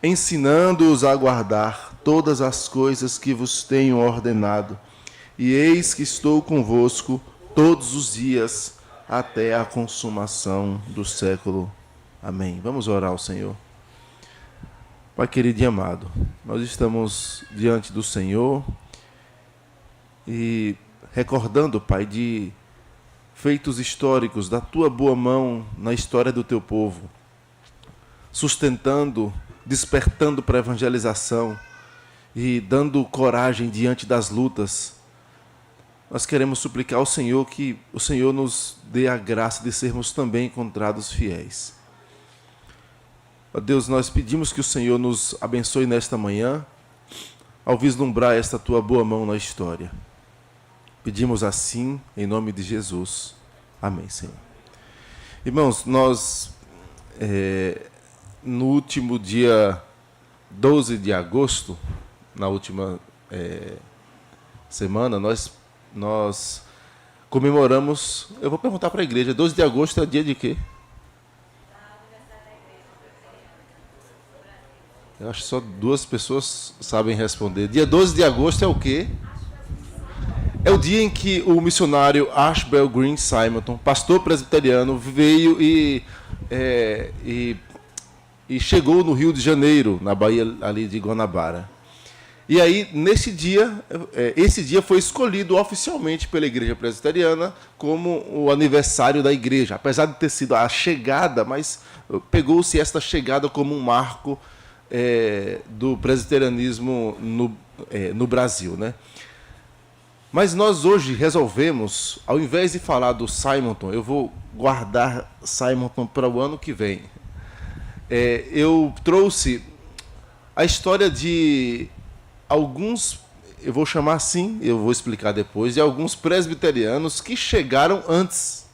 ensinando-os a guardar todas as coisas que vos tenho ordenado. E eis que estou convosco todos os dias, até a consumação do século. Amém. Vamos orar ao Senhor. Pai querido e amado, nós estamos diante do Senhor e recordando, Pai, de feitos históricos da Tua boa mão na história do Teu povo, sustentando, despertando para a evangelização e dando coragem diante das lutas. Nós queremos suplicar ao Senhor que o Senhor nos dê a graça de sermos também encontrados fiéis. Ó Deus, nós pedimos que o Senhor nos abençoe nesta manhã, ao vislumbrar esta Tua boa mão na história. Pedimos assim, em nome de Jesus. Amém, Senhor. Irmãos, nós, no último dia 12 de agosto, na última semana, nós comemoramos, eu vou perguntar para a igreja, 12 de agosto é dia de quê? Eu acho que só 2 pessoas sabem responder. Dia 12 de agosto é o quê? É o dia em que o missionário Ashbel Green Simonton, pastor presbiteriano, veio e chegou no Rio de Janeiro, na Bahia ali de Guanabara. E aí, esse dia foi escolhido oficialmente pela Igreja Presbiteriana como o aniversário da igreja. Apesar de ter sido a chegada, mas pegou-se esta chegada como um marco do presbiterianismo no Brasil, né? Mas nós hoje resolvemos, ao invés de falar do Simonton, eu vou guardar Simonton para o ano que vem. Eu trouxe a história de alguns, eu vou chamar assim, eu vou explicar depois, de alguns presbiterianos que chegaram antes,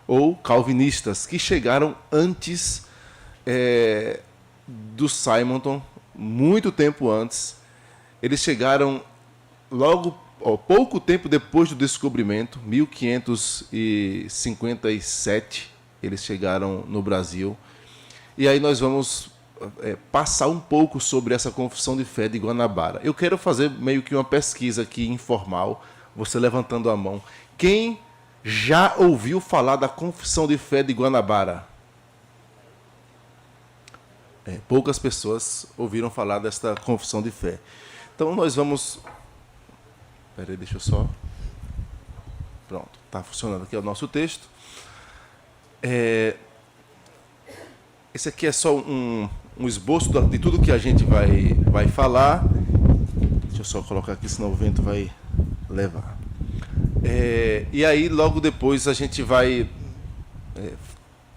ou calvinistas, que chegaram antes do Simonton, muito tempo antes. Eles chegaram pouco tempo depois do descobrimento, 1557, eles chegaram no Brasil. E aí nós vamos passar um pouco sobre essa confissão de fé de Guanabara. Eu quero fazer meio que uma pesquisa aqui informal, você levantando a mão. Quem já ouviu falar da confissão de fé de Guanabara? Poucas pessoas ouviram falar desta confissão de fé. Então nós vamos... Peraí, deixa eu só... Pronto, está funcionando aqui o nosso texto. Esse aqui é só um esboço de tudo que a gente vai falar. Deixa eu só colocar aqui, senão o vento vai levar. E aí, logo depois, a gente vai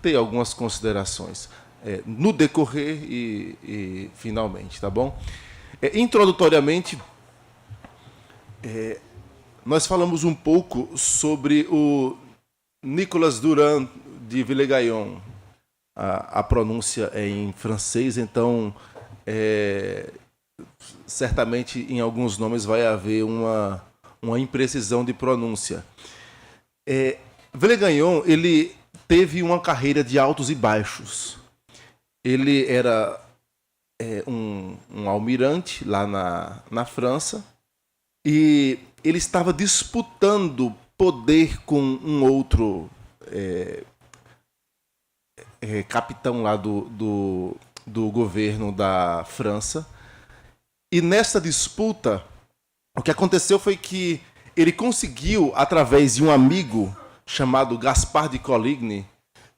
ter algumas considerações no decorrer e finalmente, tá bom? Introdutoriamente, nós falamos um pouco sobre o Nicolas Durand de Villegayon. A pronúncia é em francês, então certamente em alguns nomes vai haver uma imprecisão de pronúncia. Villegayon, ele teve uma carreira de altos e baixos. Ele era um almirante lá na França e ele estava disputando poder com um outro capitão lá do governo da França. E nessa disputa, o que aconteceu foi que ele conseguiu, através de um amigo chamado Gaspard de Coligny,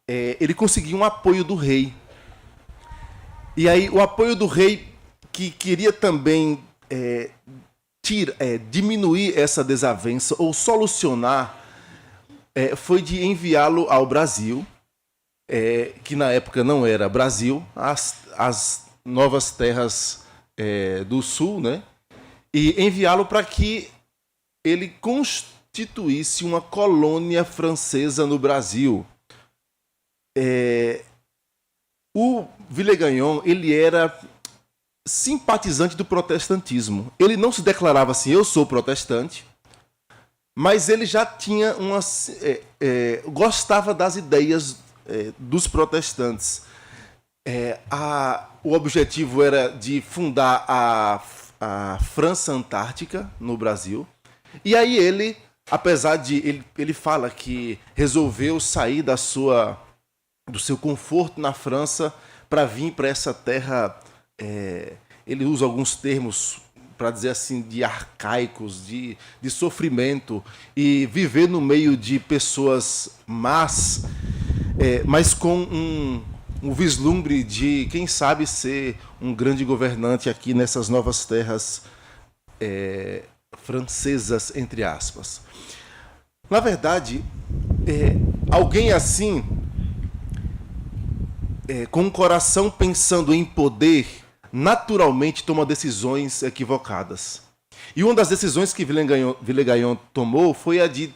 ele conseguiu um apoio do rei. E aí o apoio do rei, que queria também diminuir essa desavença ou solucionar, foi de enviá-lo ao Brasil, que na época não era Brasil, as novas terras do sul, né? E enviá-lo para que ele constituísse uma colônia francesa no Brasil. O Villegayon, ele era simpatizante do protestantismo. Ele não se declarava assim, eu sou protestante, mas ele já tinha gostava das ideias dos protestantes. o objetivo era de fundar a França Antártica no Brasil. E aí ele, apesar de... Ele fala que resolveu sair do seu conforto na França para vir para essa terra... ele usa alguns termos, para dizer assim, de arcaicos, de sofrimento, e viver no meio de pessoas más, mas com um vislumbre de, quem sabe, ser um grande governante aqui nessas novas terras francesas, entre aspas. Na verdade, alguém assim, com o coração pensando em poder, naturalmente toma decisões equivocadas. E uma das decisões que Villegagnon tomou foi a de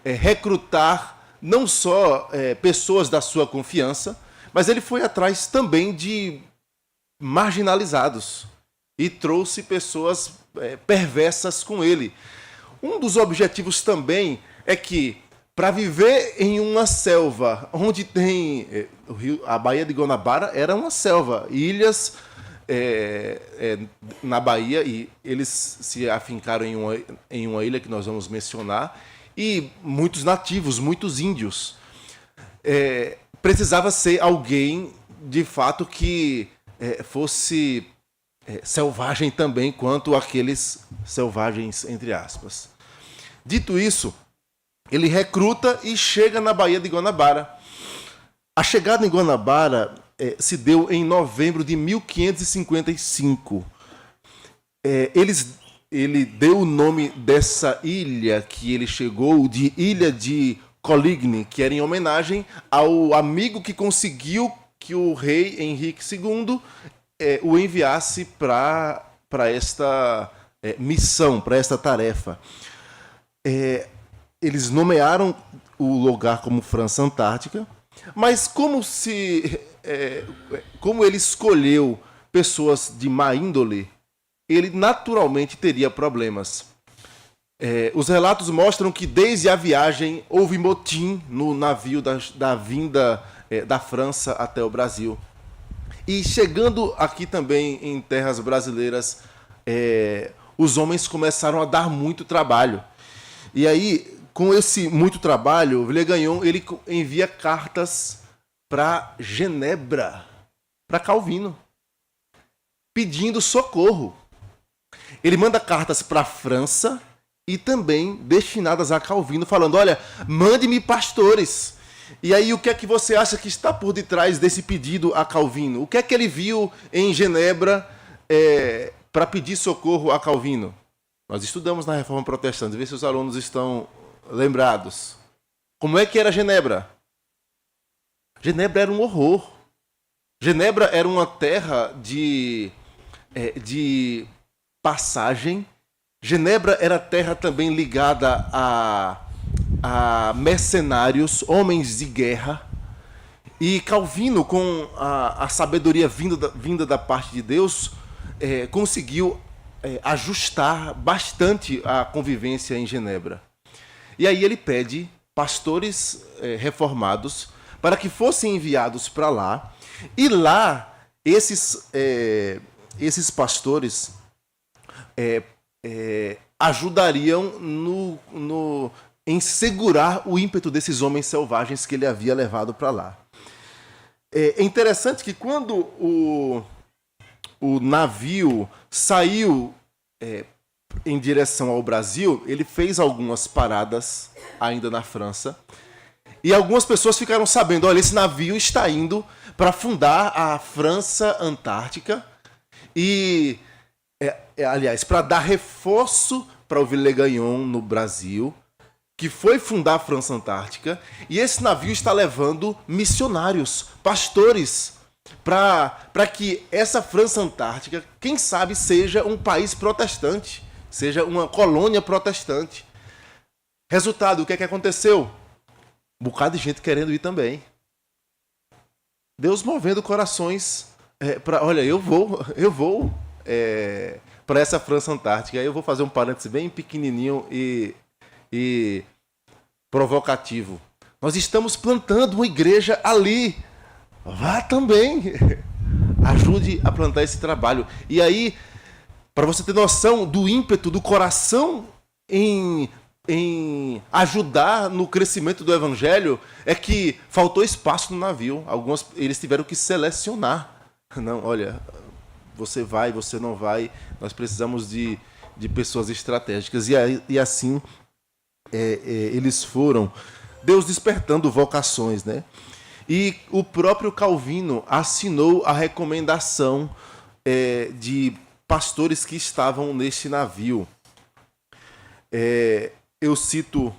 recrutar não só pessoas da sua confiança, mas ele foi atrás também de marginalizados e trouxe pessoas perversas com ele. Um dos objetivos também é que, para viver em uma selva onde tem a Baía de Guanabara era uma selva, ilhas na Bahia, e eles se afincaram em uma ilha que nós vamos mencionar, e muitos nativos, muitos índios. Precisava ser alguém, de fato, que fosse selvagem também, quanto aqueles selvagens, entre aspas. Dito isso, ele recruta e chega na Baía de Guanabara. A chegada em Guanabara se deu em novembro de 1555. Ele deu o nome dessa ilha que ele chegou de Ilha de Coligny, que era em homenagem ao amigo que conseguiu que o rei Henrique II o enviasse para esta missão, para esta tarefa. Eles nomearam o lugar como França Antártica, mas como ele escolheu pessoas de má índole, ele naturalmente teria problemas. Os relatos mostram que desde a viagem houve motim no navio da vinda da França até o Brasil. E chegando aqui também em terras brasileiras, os homens começaram a dar muito trabalho. E aí, com esse muito trabalho, Villegagnon ele envia cartas para Genebra, para Calvino, pedindo socorro. Ele manda cartas para a França e também destinadas a Calvino, falando: olha, mande-me pastores. E aí, o que é que você acha que está por detrás desse pedido a Calvino? O que é que ele viu em Genebra para pedir socorro a Calvino? Nós estudamos na Reforma Protestante, vê se os alunos estão lembrados. Como é que era Genebra? Genebra era um horror. Genebra era uma terra de passagem. Genebra era terra também ligada a mercenários, homens de guerra. E Calvino, com a sabedoria vinda da parte de Deus, conseguiu ajustar bastante a convivência em Genebra. E aí ele pede pastores reformados para que fossem enviados para lá. E lá, esses pastores ajudariam em segurar o ímpeto desses homens selvagens que ele havia levado para lá. É interessante que quando o navio saiu em direção ao Brasil, ele fez algumas paradas ainda na França, e algumas pessoas ficaram sabendo: olha, esse navio está indo para fundar a França Antártica, e, aliás, para dar reforço para o Villegagnon no Brasil, que foi fundar a França Antártica, e esse navio está levando missionários, pastores, para que essa França Antártica, quem sabe, seja um país protestante, seja uma colônia protestante. Resultado, o que é que aconteceu? Um bocado de gente querendo ir também. Deus movendo corações para, olha, eu vou para essa França Antártica. Aí eu vou fazer um parênteses bem pequenininho e provocativo. Nós estamos plantando uma igreja ali. Vá também. Ajude a plantar esse trabalho. E aí, para você ter noção do ímpeto do coração em ajudar no crescimento do evangelho, é que faltou espaço no navio. Eles tiveram que selecionar. Não, olha, você vai, você não vai. Nós precisamos de pessoas estratégicas. E assim eles foram. Deus despertando vocações, né? E o próprio Calvino assinou a recomendação de pastores que estavam neste navio. Eu cito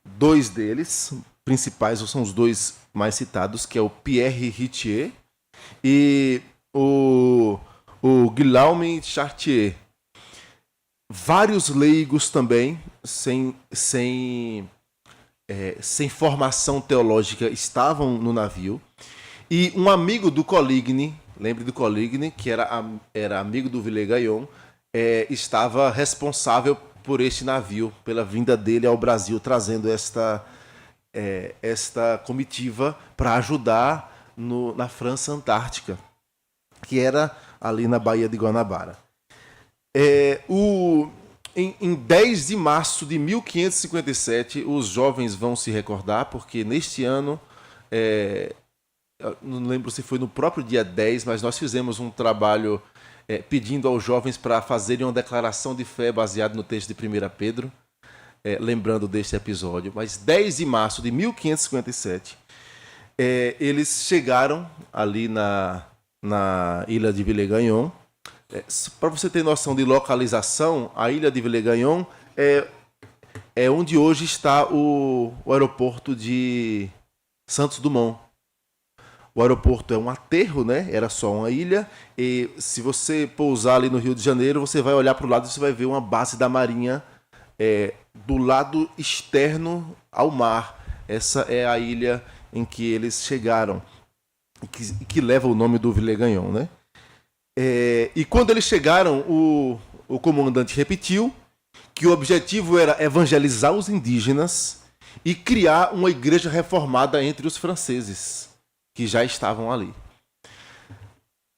dois deles, principais, são os dois mais citados, que é o Pierre Richetieu e o Guillaume Chartier. Vários leigos também, sem formação teológica, estavam no navio. E um amigo do Coligny, lembre do Coligny, que era amigo do Villegagnon, estava responsável por este navio, pela vinda dele ao Brasil, trazendo esta comitiva para ajudar na França Antártica, que era ali na Baía de Guanabara. Em 10 de março de 1557, os jovens vão se recordar, porque neste ano, não lembro se foi no próprio dia 10, mas nós fizemos um trabalho pedindo aos jovens para fazerem uma declaração de fé baseada no texto de 1 Pedro, lembrando deste episódio. Mas 10 de março de 1557, eles chegaram ali na ilha de Villegagnon. Para você ter noção de localização, a ilha de Villegagnon é onde hoje está o aeroporto de Santos Dumont. O aeroporto é um aterro, né? Era só uma ilha, e se você pousar ali no Rio de Janeiro, você vai olhar para o lado e você vai ver uma base da Marinha do lado externo ao mar. Essa é a ilha em que eles chegaram, que leva o nome do Villegagnon, né? E quando eles chegaram, o comandante repetiu que o objetivo era evangelizar os indígenas e criar uma igreja reformada entre os franceses, que já estavam ali.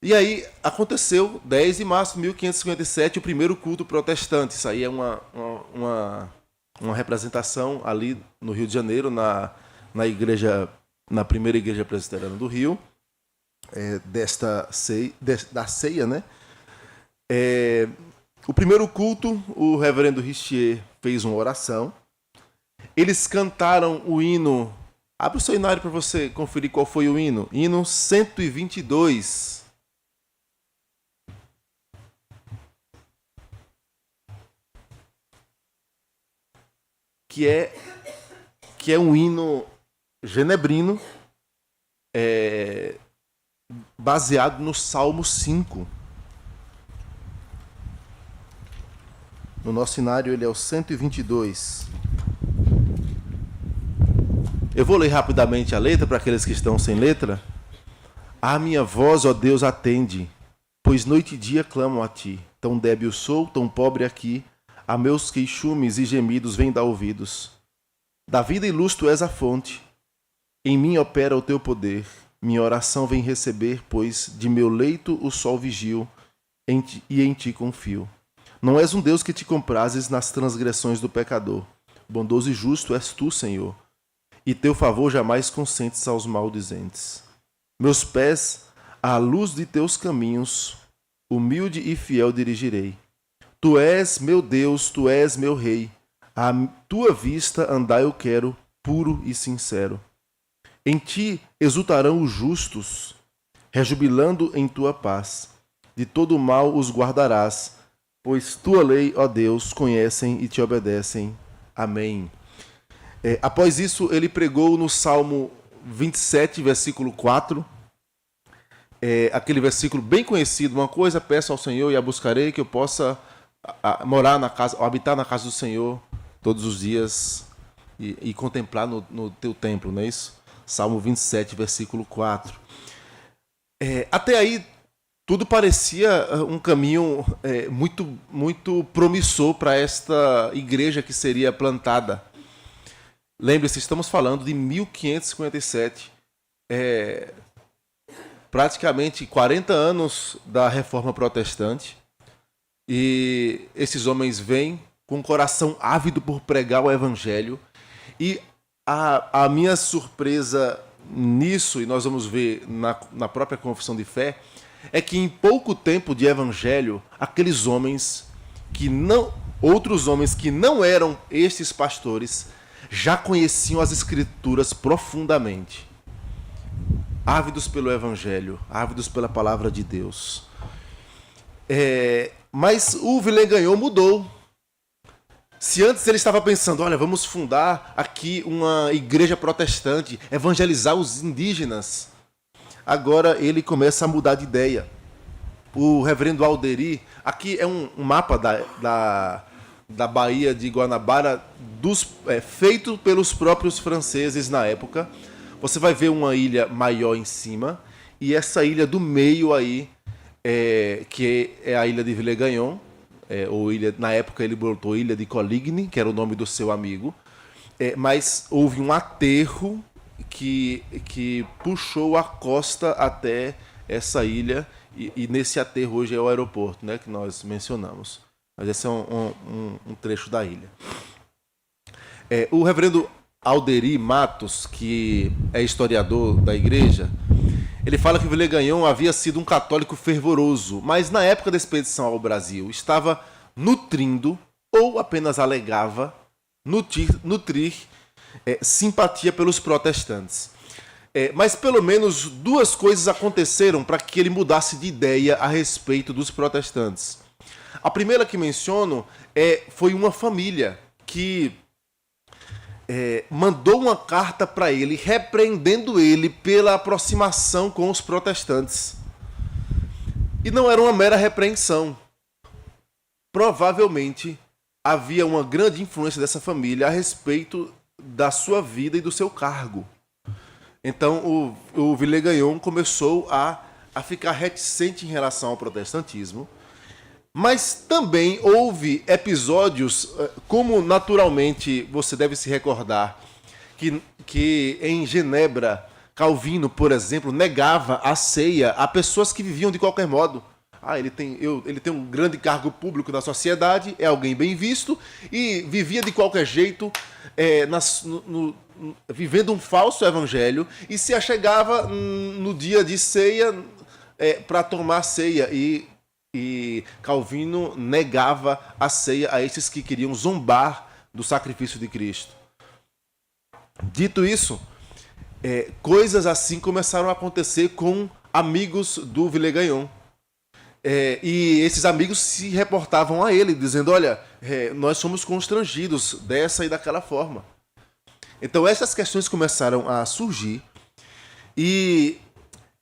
E aí aconteceu, 10 de março de 1557, o primeiro culto protestante. Isso aí é uma representação ali no Rio de Janeiro, na primeira igreja presbiteriana do Rio, da ceia, né? O primeiro culto, o reverendo Richetieu fez uma oração. Eles cantaram o hino. Abre o seu hinário para você conferir qual foi o hino. Hino 122. Que é um hino genebrino, baseado no Salmo 5. No nosso hinário ele é o 122. Eu vou ler rapidamente a letra para aqueles que estão sem letra. A minha voz, ó Deus, atende, pois noite e dia clamam a ti. Tão débil sou, tão pobre aqui, a meus queixumes e gemidos vem dar ouvidos. Da vida e luz tu és a fonte, em mim opera o teu poder. Minha oração vem receber, pois de meu leito o sol vigio, e em ti confio. Não és um Deus que te comprases nas transgressões do pecador. Bondoso e justo és tu, Senhor, e teu favor jamais consentes aos maldizentes. Meus pés, à luz de teus caminhos, humilde e fiel dirigirei. Tu és meu Deus, tu és meu Rei. À tua vista andar eu quero, puro e sincero. Em ti exultarão os justos, rejubilando em tua paz. De todo mal os guardarás, pois tua lei, ó Deus, conhecem e te obedecem. Amém. Após isso, ele pregou no Salmo 27, versículo 4. Aquele versículo bem conhecido. Uma coisa peço ao Senhor e a buscarei, que eu possa morar na casa, ou habitar na casa do Senhor todos os dias e contemplar no teu templo, não é isso? Salmo 27, versículo 4. Até aí, tudo parecia um caminho muito, muito promissor para esta igreja que seria plantada. Lembre-se, estamos falando de 1557. praticamente 40 anos da Reforma Protestante, e esses homens vêm com um coração ávido por pregar o Evangelho, e a minha surpresa nisso, e nós vamos ver na própria confissão de fé, é que em pouco tempo de Evangelho, aqueles homens outros homens que não eram estes pastores, já conheciam as Escrituras profundamente. Ávidos pelo Evangelho, ávidos pela palavra de Deus. Mas o Villegagnon mudou. Se antes ele estava pensando, olha, vamos fundar aqui uma igreja protestante, evangelizar os indígenas, agora ele começa a mudar de ideia. O reverendo Alderi, aqui é um mapa da Baía de Guanabara, feito pelos próprios franceses na época. Você vai ver uma ilha maior em cima, e essa ilha do meio aí, que é a ilha de Villegagnon, na época ele botou Ilha de Coligny, que era o nome do seu amigo, mas houve um aterro que puxou a costa até essa ilha, e nesse aterro hoje é o aeroporto, né, que nós mencionamos. Mas esse é um trecho da ilha. O reverendo Alderi Matos, que é historiador da igreja, ele fala que Villegagnon havia sido um católico fervoroso, mas na época da expedição ao Brasil estava nutrindo, ou apenas alegava, nutrir simpatia pelos protestantes. Mas pelo menos duas coisas aconteceram para que ele mudasse de ideia a respeito dos protestantes. A primeira que menciono foi uma família que mandou uma carta para ele, repreendendo ele pela aproximação com os protestantes. E não era uma mera repreensão. Provavelmente havia uma grande influência dessa família a respeito da sua vida e do seu cargo. Então o Villegagnon começou a ficar reticente em relação ao protestantismo. Mas também houve episódios, como naturalmente você deve se recordar, que em Genebra, Calvino, por exemplo, negava a ceia a pessoas que viviam de qualquer modo. Ele tem um grande cargo público na sociedade, é alguém bem visto, e vivia de qualquer jeito, vivendo um falso evangelho, e se achegava no dia de ceia para tomar ceia, e Calvino negava a ceia a esses que queriam zombar do sacrifício de Cristo. Dito isso, coisas assim começaram a acontecer com amigos do Villegagnon. E esses amigos se reportavam a ele, dizendo, olha, nós somos constrangidos dessa e daquela forma. Então essas questões começaram a surgir, e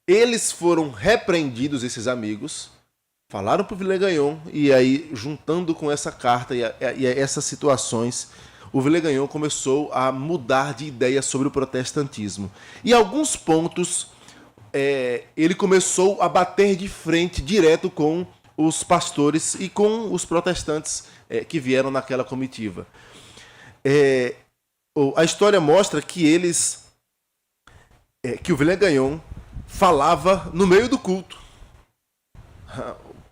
eles foram repreendidos, esses amigos, falaram para o Villegagnon, e aí, juntando com essa carta e essas situações, o Villegagnon começou a mudar de ideia sobre o protestantismo. E em alguns pontos, ele começou a bater de frente direto com os pastores e com os protestantes que vieram naquela comitiva. A história mostra que que o Villegagnon falava no meio do culto.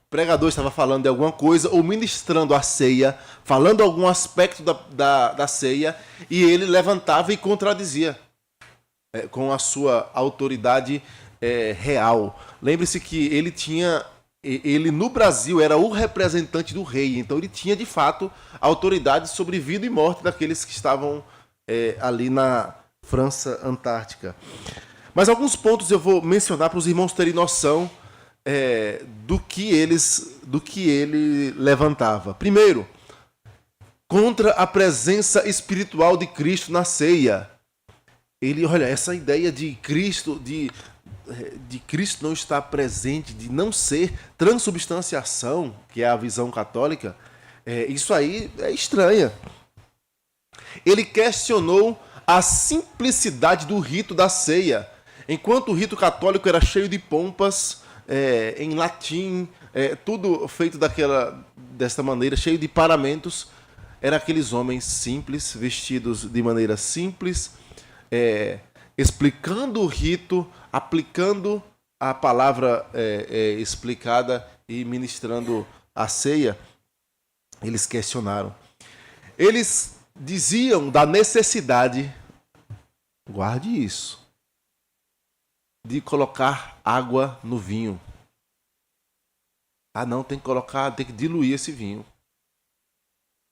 O pregador estava falando de alguma coisa, ou ministrando a ceia, falando algum aspecto da ceia, e ele levantava e contradizia com a sua autoridade real. Lembre-se que ele no Brasil era o representante do rei, então ele tinha de fato autoridade sobre vida e morte daqueles que estavam ali na França Antártica. Mas alguns pontos eu vou mencionar para os irmãos terem noção do que ele levantava. Primeiro, contra a presença espiritual de Cristo na ceia. Olha, essa ideia de Cristo, de Cristo não estar presente, de não ser transubstanciação, que é a visão católica, isso aí é estranha. Ele questionou a simplicidade do rito da ceia. Enquanto o rito católico era cheio de pompas, em latim, tudo feito desta maneira, cheio de paramentos, eram aqueles homens simples, vestidos de maneira simples, explicando o rito, aplicando a palavra explicada e ministrando a ceia, eles questionaram. Eles diziam da necessidade, guarde isso, de colocar água no vinho. Ah, não, tem que diluir esse vinho.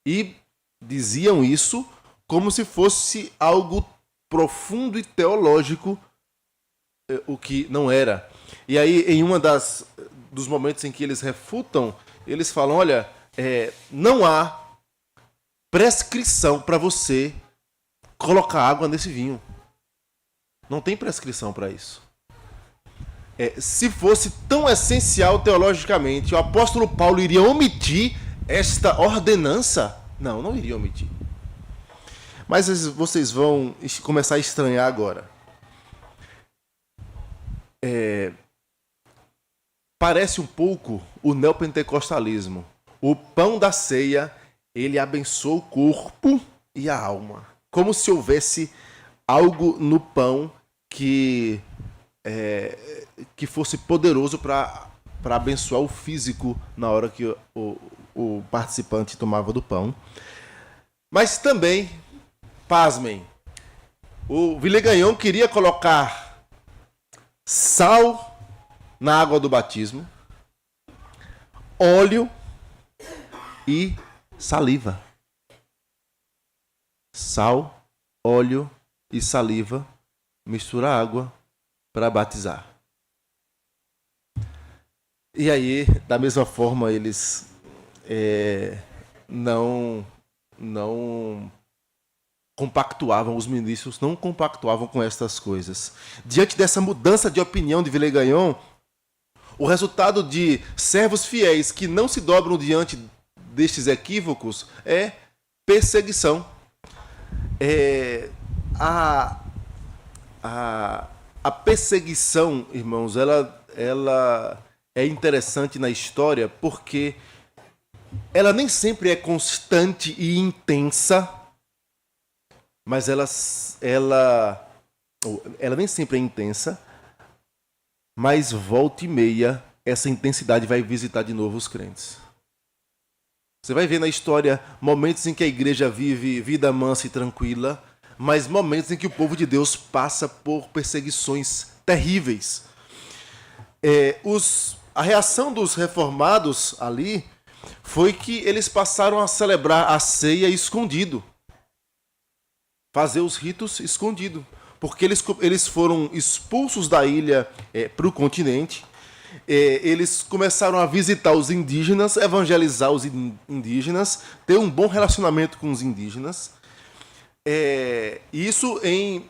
E diziam isso como se fosse algo profundo e teológico, o que não era. E aí, em dos momentos em que eles refutam, eles falam, olha, não há prescrição para você colocar água nesse vinho. Não tem prescrição para isso. Se fosse tão essencial teologicamente, o apóstolo Paulo iria omitir esta ordenança? Não, não iria omitir. Mas vocês vão começar a estranhar agora. Parece um pouco o neopentecostalismo. O pão da ceia, ele abençoa o corpo e a alma. Como se houvesse algo no pão que fosse poderoso para abençoar o físico na hora que o participante tomava do pão. Mas também, pasmem, o Villegagnon queria colocar sal na água do batismo, óleo e saliva. Sal, óleo e saliva, mistura água para batizar. E aí, da mesma forma, eles não compactuavam, os ministros não compactuavam com estas coisas. Diante dessa mudança de opinião de Villegagnon, o resultado de servos fiéis que não se dobram diante destes equívocos é perseguição. A perseguição, irmãos, ela é interessante na história porque ela nem sempre é constante e intensa, mas ela nem sempre é intensa, mas volta e meia essa intensidade vai visitar de novo os crentes. Você vai ver na história momentos em que a igreja vive vida mansa e tranquila, mas momentos em que o povo de Deus passa por perseguições terríveis. A reação dos reformados ali foi que eles passaram a celebrar a ceia escondido. Fazer os ritos escondido. Porque eles foram expulsos da ilha para o continente. Eles começaram a visitar os indígenas, evangelizar os indígenas, ter um bom relacionamento com os indígenas. Isso em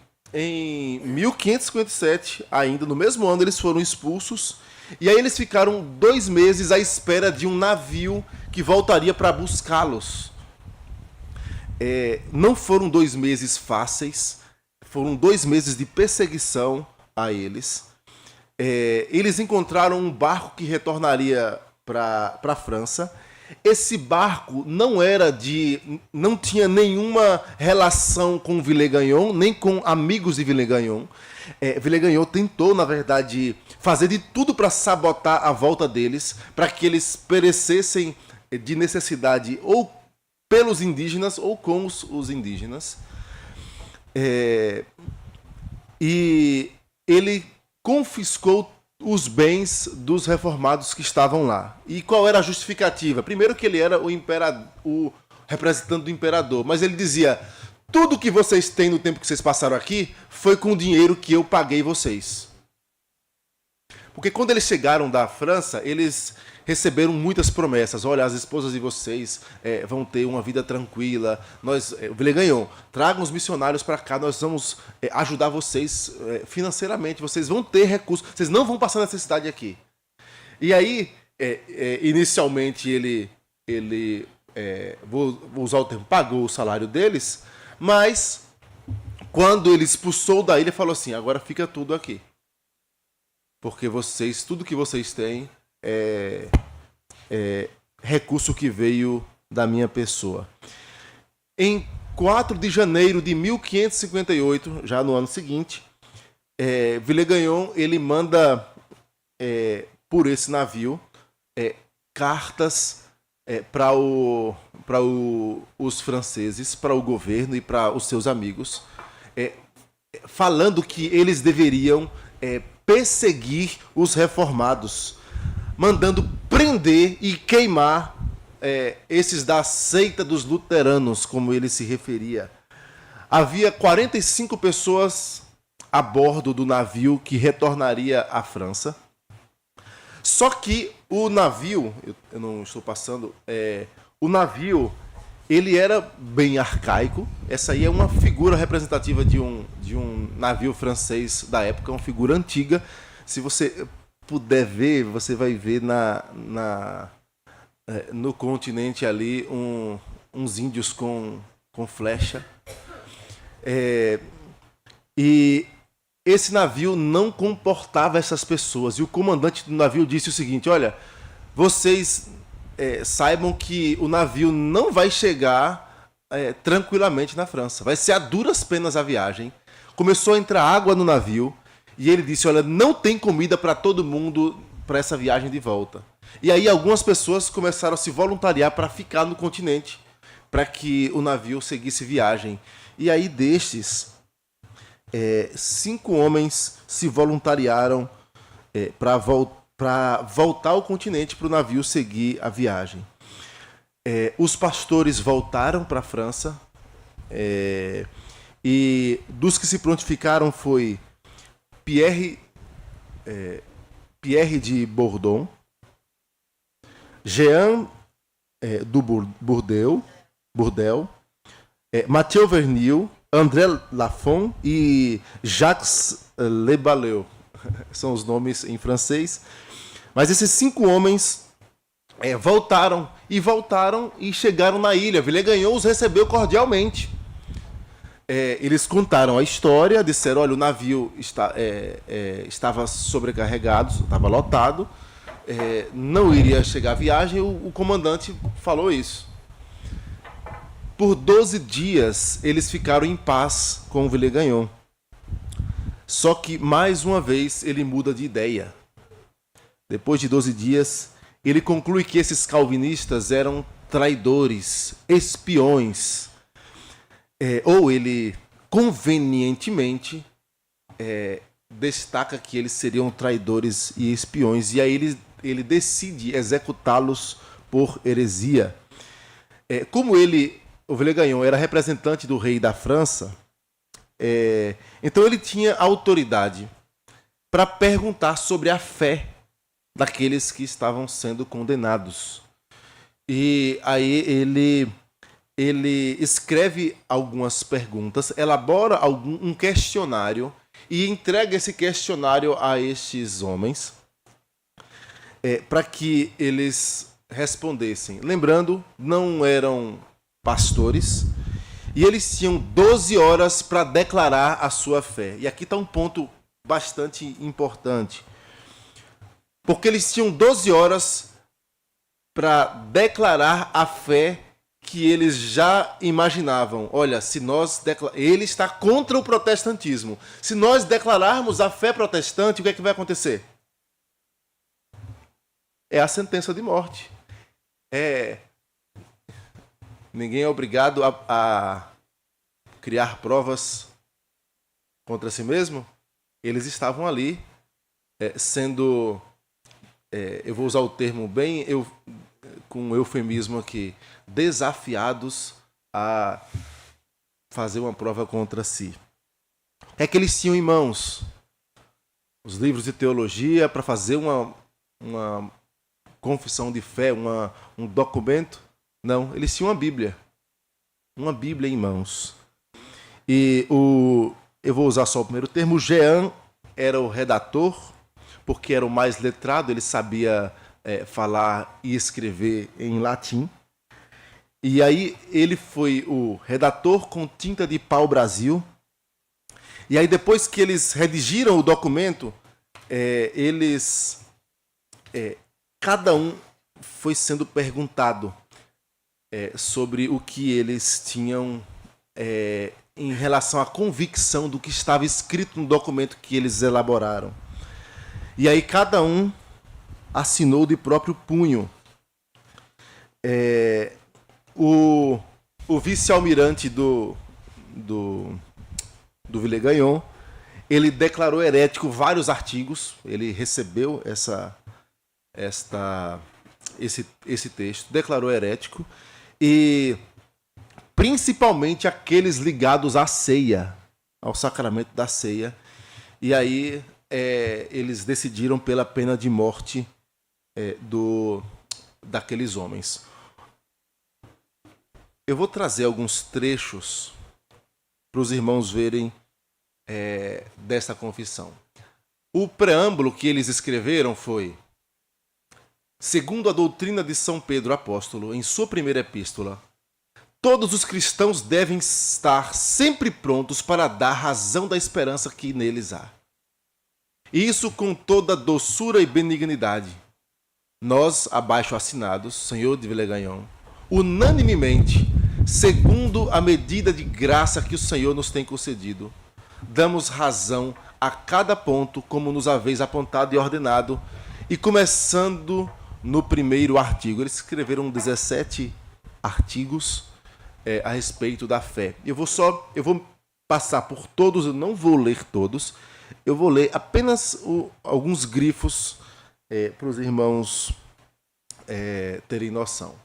1557, ainda no mesmo ano, eles foram expulsos. E aí eles ficaram 2 meses à espera de um navio que voltaria para buscá-los. Não foram 2 meses fáceis, foram 2 meses de perseguição a eles. Eles encontraram um barco que retornaria para a França. Esse barco não tinha nenhuma relação com Villegagnon, nem com amigos de Villegagnon. Villegagnon tentou, na verdade, fazer de tudo para sabotar a volta deles, para que eles perecessem de necessidade ou pelos indígenas ou com os indígenas. E ele confiscou os bens dos reformados que estavam lá. E qual era a justificativa? Primeiro que ele era o representante do imperador, mas ele dizia, tudo que vocês têm no tempo que vocês passaram aqui foi com o dinheiro que eu paguei vocês. Porque quando eles chegaram da França, eles receberam muitas promessas. Olha, as esposas de vocês vão ter uma vida tranquila. Villegagnon, tragam os missionários para cá, nós vamos ajudar vocês financeiramente. Vocês vão ter recursos, vocês não vão passar necessidade aqui. E aí, inicialmente, ele vou usar o termo, pagou o salário deles, mas quando ele expulsou da ilha, falou assim, agora fica tudo aqui. Porque tudo que vocês têm recurso que veio da minha pessoa. Em 4 de janeiro de 1558, já no ano seguinte, Villegagnon ele manda por esse navio cartas para os franceses, para o governo e para os seus amigos, falando que eles deveriam perseguir os reformados, mandando prender e queimar esses da seita dos luteranos, como ele se referia. Havia 45 pessoas a bordo do navio que retornaria à França. Só que o navio, eu não estou passando, o navio, ele era bem arcaico. Essa aí é uma figura representativa de um navio francês da época, uma figura antiga. Se você puder ver, você vai ver no continente ali uns índios com flecha. E esse navio não comportava essas pessoas. E o comandante do navio disse o seguinte: olha, vocês saibam que o navio não vai chegar tranquilamente na França. Vai ser a duras penas a viagem. Começou a entrar água no navio. E ele disse: olha, não tem comida para todo mundo para essa viagem de volta. E aí algumas pessoas começaram a se voluntariar para ficar no continente, para que o navio seguisse viagem. E aí destes, 5 homens se voluntariaram para voltar ao continente, para o navio seguir a viagem. Os pastores voltaram para a França, e dos que se prontificaram foi Pierre de Bourdon, Jean do Bourdel, Mathieu Vernil, André Lafon e Jacques Le Baleu. São os nomes em francês. Mas esses 5 homens voltaram e chegaram na ilha. Villegagnon os recebeu cordialmente. Eles contaram a história, disseram: olha, o navio estava sobrecarregado, estava lotado, não iria chegar a viagem. O comandante falou isso. Por 12 dias eles ficaram em paz com o Villegagnon. Só que, mais uma vez, ele muda de ideia. Depois de 12 dias, ele conclui que esses calvinistas eram traidores, espiões. Ou ele, convenientemente, destaca que eles seriam traidores e espiões. E aí ele decide executá-los por heresia. Como o Villegagnon era representante do rei da França, então ele tinha autoridade para perguntar sobre a fé daqueles que estavam sendo condenados. E aí ele escreve algumas perguntas, elabora um questionário e entrega esse questionário a estes homens para que eles respondessem. Lembrando, não eram pastores, e eles tinham 12 horas para declarar a sua fé. E aqui está um ponto bastante importante, porque eles tinham 12 horas para declarar a fé que eles já imaginavam. Olha, se nós ele está contra o protestantismo. Se nós declararmos a fé protestante, o que é que vai acontecer? É a sentença de morte. Ninguém é obrigado a criar provas contra si mesmo. Eles estavam ali sendo, eu vou usar o termo bem, com um eufemismo aqui, desafiados a fazer uma prova contra si. O que é que eles tinham em mãos? Os livros de teologia para fazer uma confissão de fé, um documento? Não, eles tinham uma Bíblia em mãos. E eu vou usar só o primeiro termo. Jean era o redator, porque era o mais letrado, ele sabia falar e escrever em latim. E aí ele foi o redator com tinta de pau-brasil. E aí depois que eles redigiram o documento, cada um foi sendo perguntado sobre o que eles tinham em relação à convicção do que estava escrito no documento que eles elaboraram. E aí cada um assinou de próprio punho. O vice-almirante do Villegagnon, ele declarou herético vários artigos. Ele recebeu esse texto, declarou herético, e principalmente aqueles ligados à ceia, ao sacramento da ceia. E aí eles decidiram pela pena de morte daqueles homens. Eu vou trazer alguns trechos para os irmãos verem dessa confissão. O preâmbulo que eles escreveram foi: segundo a doutrina de São Pedro Apóstolo, em sua primeira epístola, todos os cristãos devem estar sempre prontos para dar razão da esperança que neles há. Isso com toda doçura e benignidade. Nós, abaixo assinados, senhor de Villegagnon, unanimemente, segundo a medida de graça que o Senhor nos tem concedido, damos razão a cada ponto, como nos haveis apontado e ordenado, e começando no primeiro artigo. Eles escreveram 17 artigos a respeito da fé. Eu vou passar por todos, eu não vou ler todos, eu vou ler apenas alguns grifos para os irmãos terem noção.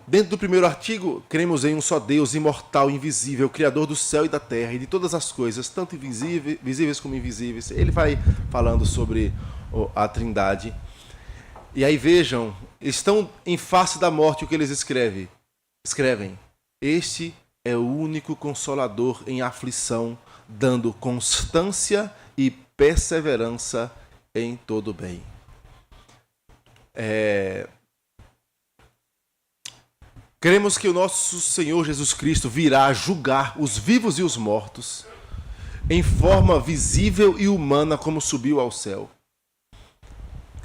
Dentro do primeiro artigo, cremos em um só Deus, imortal, invisível, Criador do céu e da terra e de todas as coisas, tanto visíveis como invisíveis. Ele vai falando sobre a Trindade. E aí vejam, estão em face da morte o que eles escrevem. Este é o único consolador em aflição, dando constância e perseverança em todo bem. Cremos que o nosso Senhor Jesus Cristo virá julgar os vivos e os mortos em forma visível e humana, como subiu ao céu,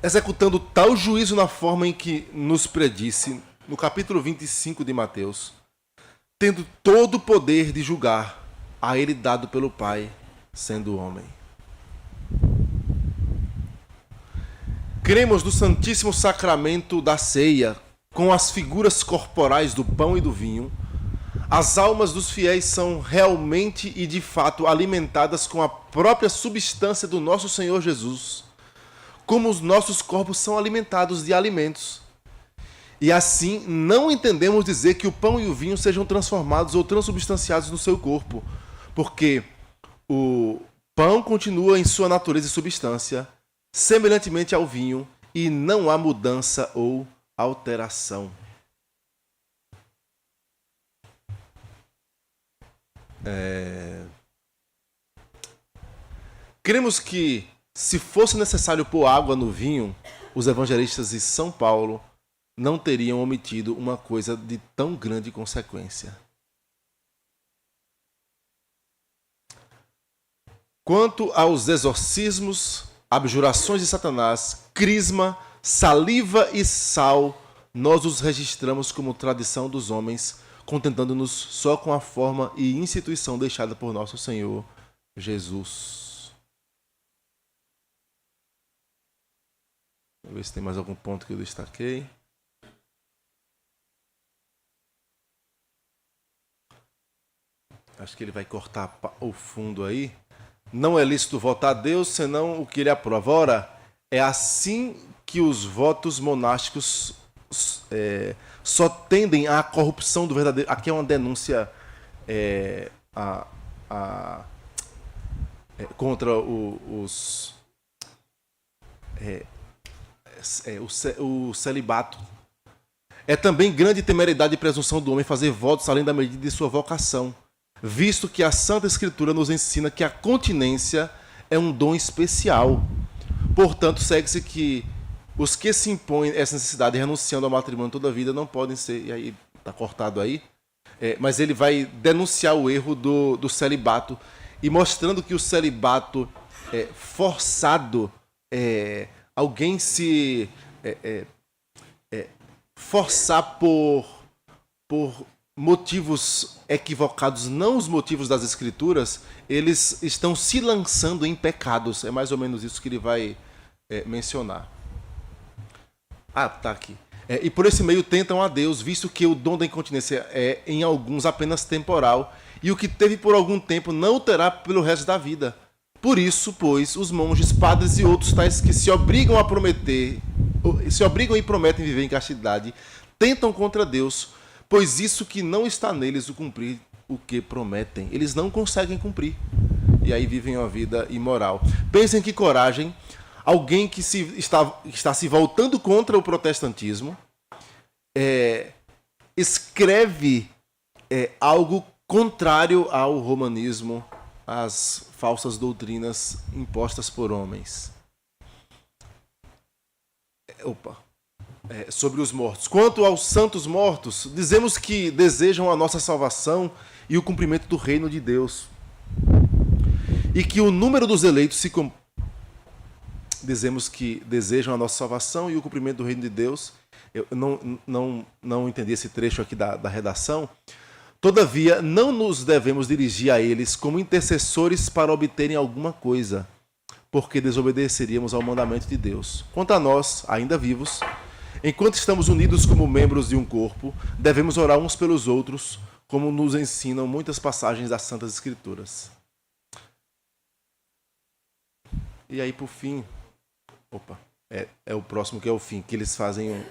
executando tal juízo na forma em que nos predisse no capítulo 25 de Mateus, tendo todo o poder de julgar, a ele dado pelo Pai, sendo homem. Cremos no Santíssimo Sacramento da ceia, com as figuras corporais do pão e do vinho. As almas dos fiéis são realmente e de fato alimentadas com a própria substância do nosso Senhor Jesus, como os nossos corpos são alimentados de alimentos. E assim não entendemos dizer que o pão e o vinho sejam transformados ou transubstanciados no seu corpo, porque o pão continua em sua natureza e substância, semelhantemente ao vinho, e não há mudança ou alteração. Cremos que, se fosse necessário pôr água no vinho, os evangelistas de São Paulo não teriam omitido uma coisa de tão grande consequência. Quanto aos exorcismos, abjurações de Satanás, crisma, saliva e sal, nós os registramos como tradição dos homens, contentando-nos só com a forma e instituição deixada por nosso Senhor Jesus. Vou ver se tem mais algum ponto que eu destaquei. Acho que ele vai cortar o fundo aí. Não é lícito votar a Deus, senão o que ele aprova. Ora, é assim que os votos monásticos só tendem à corrupção do verdadeiro. Aqui é uma denúncia contra o celibato. É também grande temeridade e presunção do homem fazer votos além da medida de sua vocação, visto que a Santa Escritura nos ensina que a continência é um dom especial. Portanto, segue-se que os que se impõem essa necessidade renunciando ao matrimônio toda a vida não podem ser, e aí está cortado aí, mas ele vai denunciar o erro do celibato e mostrando que o celibato forçado, alguém se forçar por motivos equivocados, não os motivos das Escrituras, eles estão se lançando em pecados. É mais ou menos isso que ele vai mencionar. Ah, tá aqui. E por esse meio tentam a Deus, visto que o dom da incontinência é em alguns apenas temporal, e o que teve por algum tempo não o terá pelo resto da vida. Por isso, pois, os monges, padres e outros tais que se obrigam e prometem viver em castidade, tentam contra Deus, pois isso que não está neles o cumprir o que prometem. Eles não conseguem cumprir. E aí vivem uma vida imoral. Pensem que coragem. Alguém que está se voltando contra o protestantismo escreve algo contrário ao romanismo, às falsas doutrinas impostas por homens. Sobre os mortos. Quanto aos santos mortos, dizemos que desejam a nossa salvação e o cumprimento do reino de Deus. E que o número dos eleitos dizemos que desejam a nossa salvação e o cumprimento do reino de Deus. Eu não entendi esse trecho aqui da redação. Todavia, não nos devemos dirigir a eles como intercessores para obterem alguma coisa, porque desobedeceríamos ao mandamento de Deus. Quanto a nós, ainda vivos, enquanto estamos unidos como membros de um corpo, devemos orar uns pelos outros, como nos ensinam muitas passagens das Santas Escrituras. E aí, por fim... É o próximo que é o fim, que eles fazem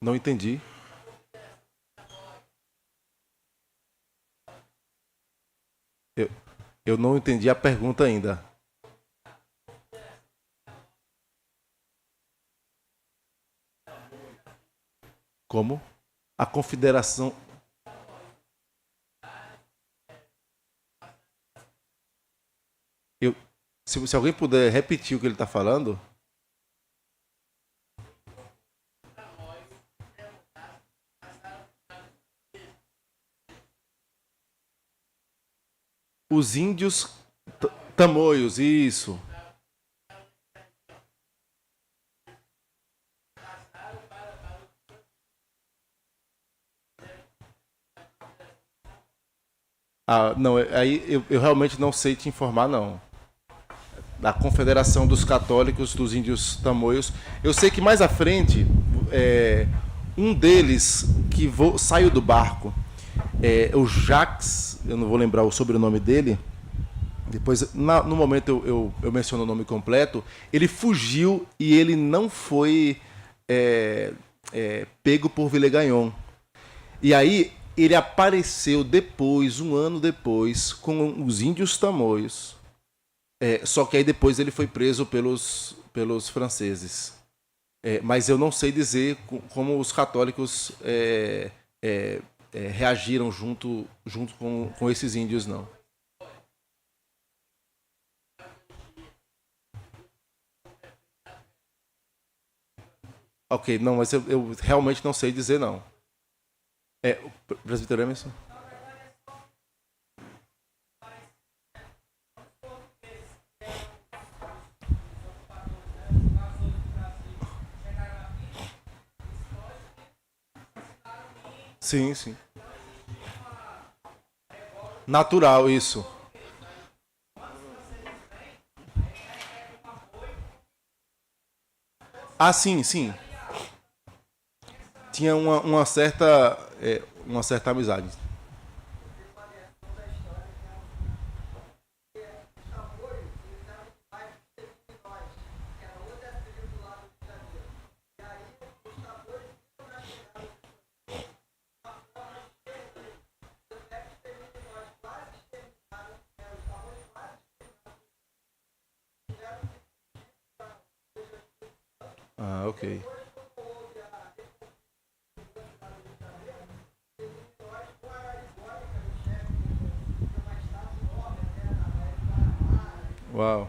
Não entendi. Eu não entendi a pergunta ainda. Como? A confederação... Se alguém puder repetir o que ele está falando... Os índios tamoios, isso. Não, aí eu realmente não sei te informar, não. Da Confederação dos Católicos dos Índios Tamoios. Eu sei que mais à frente, um deles que saiu do barco, o Jacques, eu não vou lembrar o sobrenome dele, depois, no momento eu menciono o nome completo, ele fugiu e ele não foi pego por Villegagnon. E aí ele apareceu depois, um ano depois, com os índios tamoios. Só que aí depois ele foi preso pelos franceses. Mas eu não sei dizer como os católicos reagiram junto com esses índios, não. Ok, não, mas eu realmente não sei dizer, não. O presbítero Emerson? Sim, sim. Natural, isso. Ah, sim, sim. Tinha uma certa amizade. Ah, ok. Uau.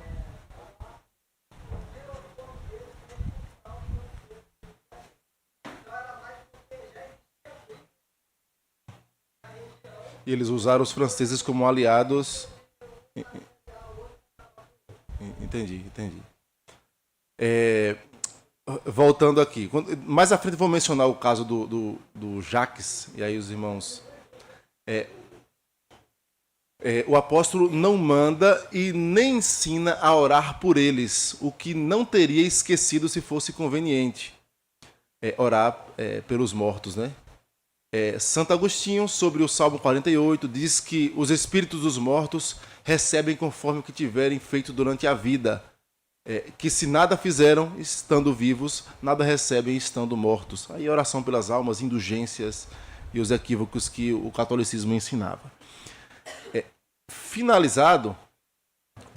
E eles usaram os franceses como aliados Entendi. Voltando aqui. Mais à frente eu vou mencionar o caso do Jaques, e aí os irmãos... o apóstolo não manda e nem ensina a orar por eles, o que não teria esquecido se fosse conveniente. Orar pelos mortos, né? Santo Agostinho, sobre o Salmo 48, diz que os espíritos dos mortos recebem conforme o que tiverem feito durante a vida, que se nada fizeram estando vivos, nada recebem estando mortos. Aí oração pelas almas, indulgências e os equívocos que o catolicismo ensinava. Finalizado,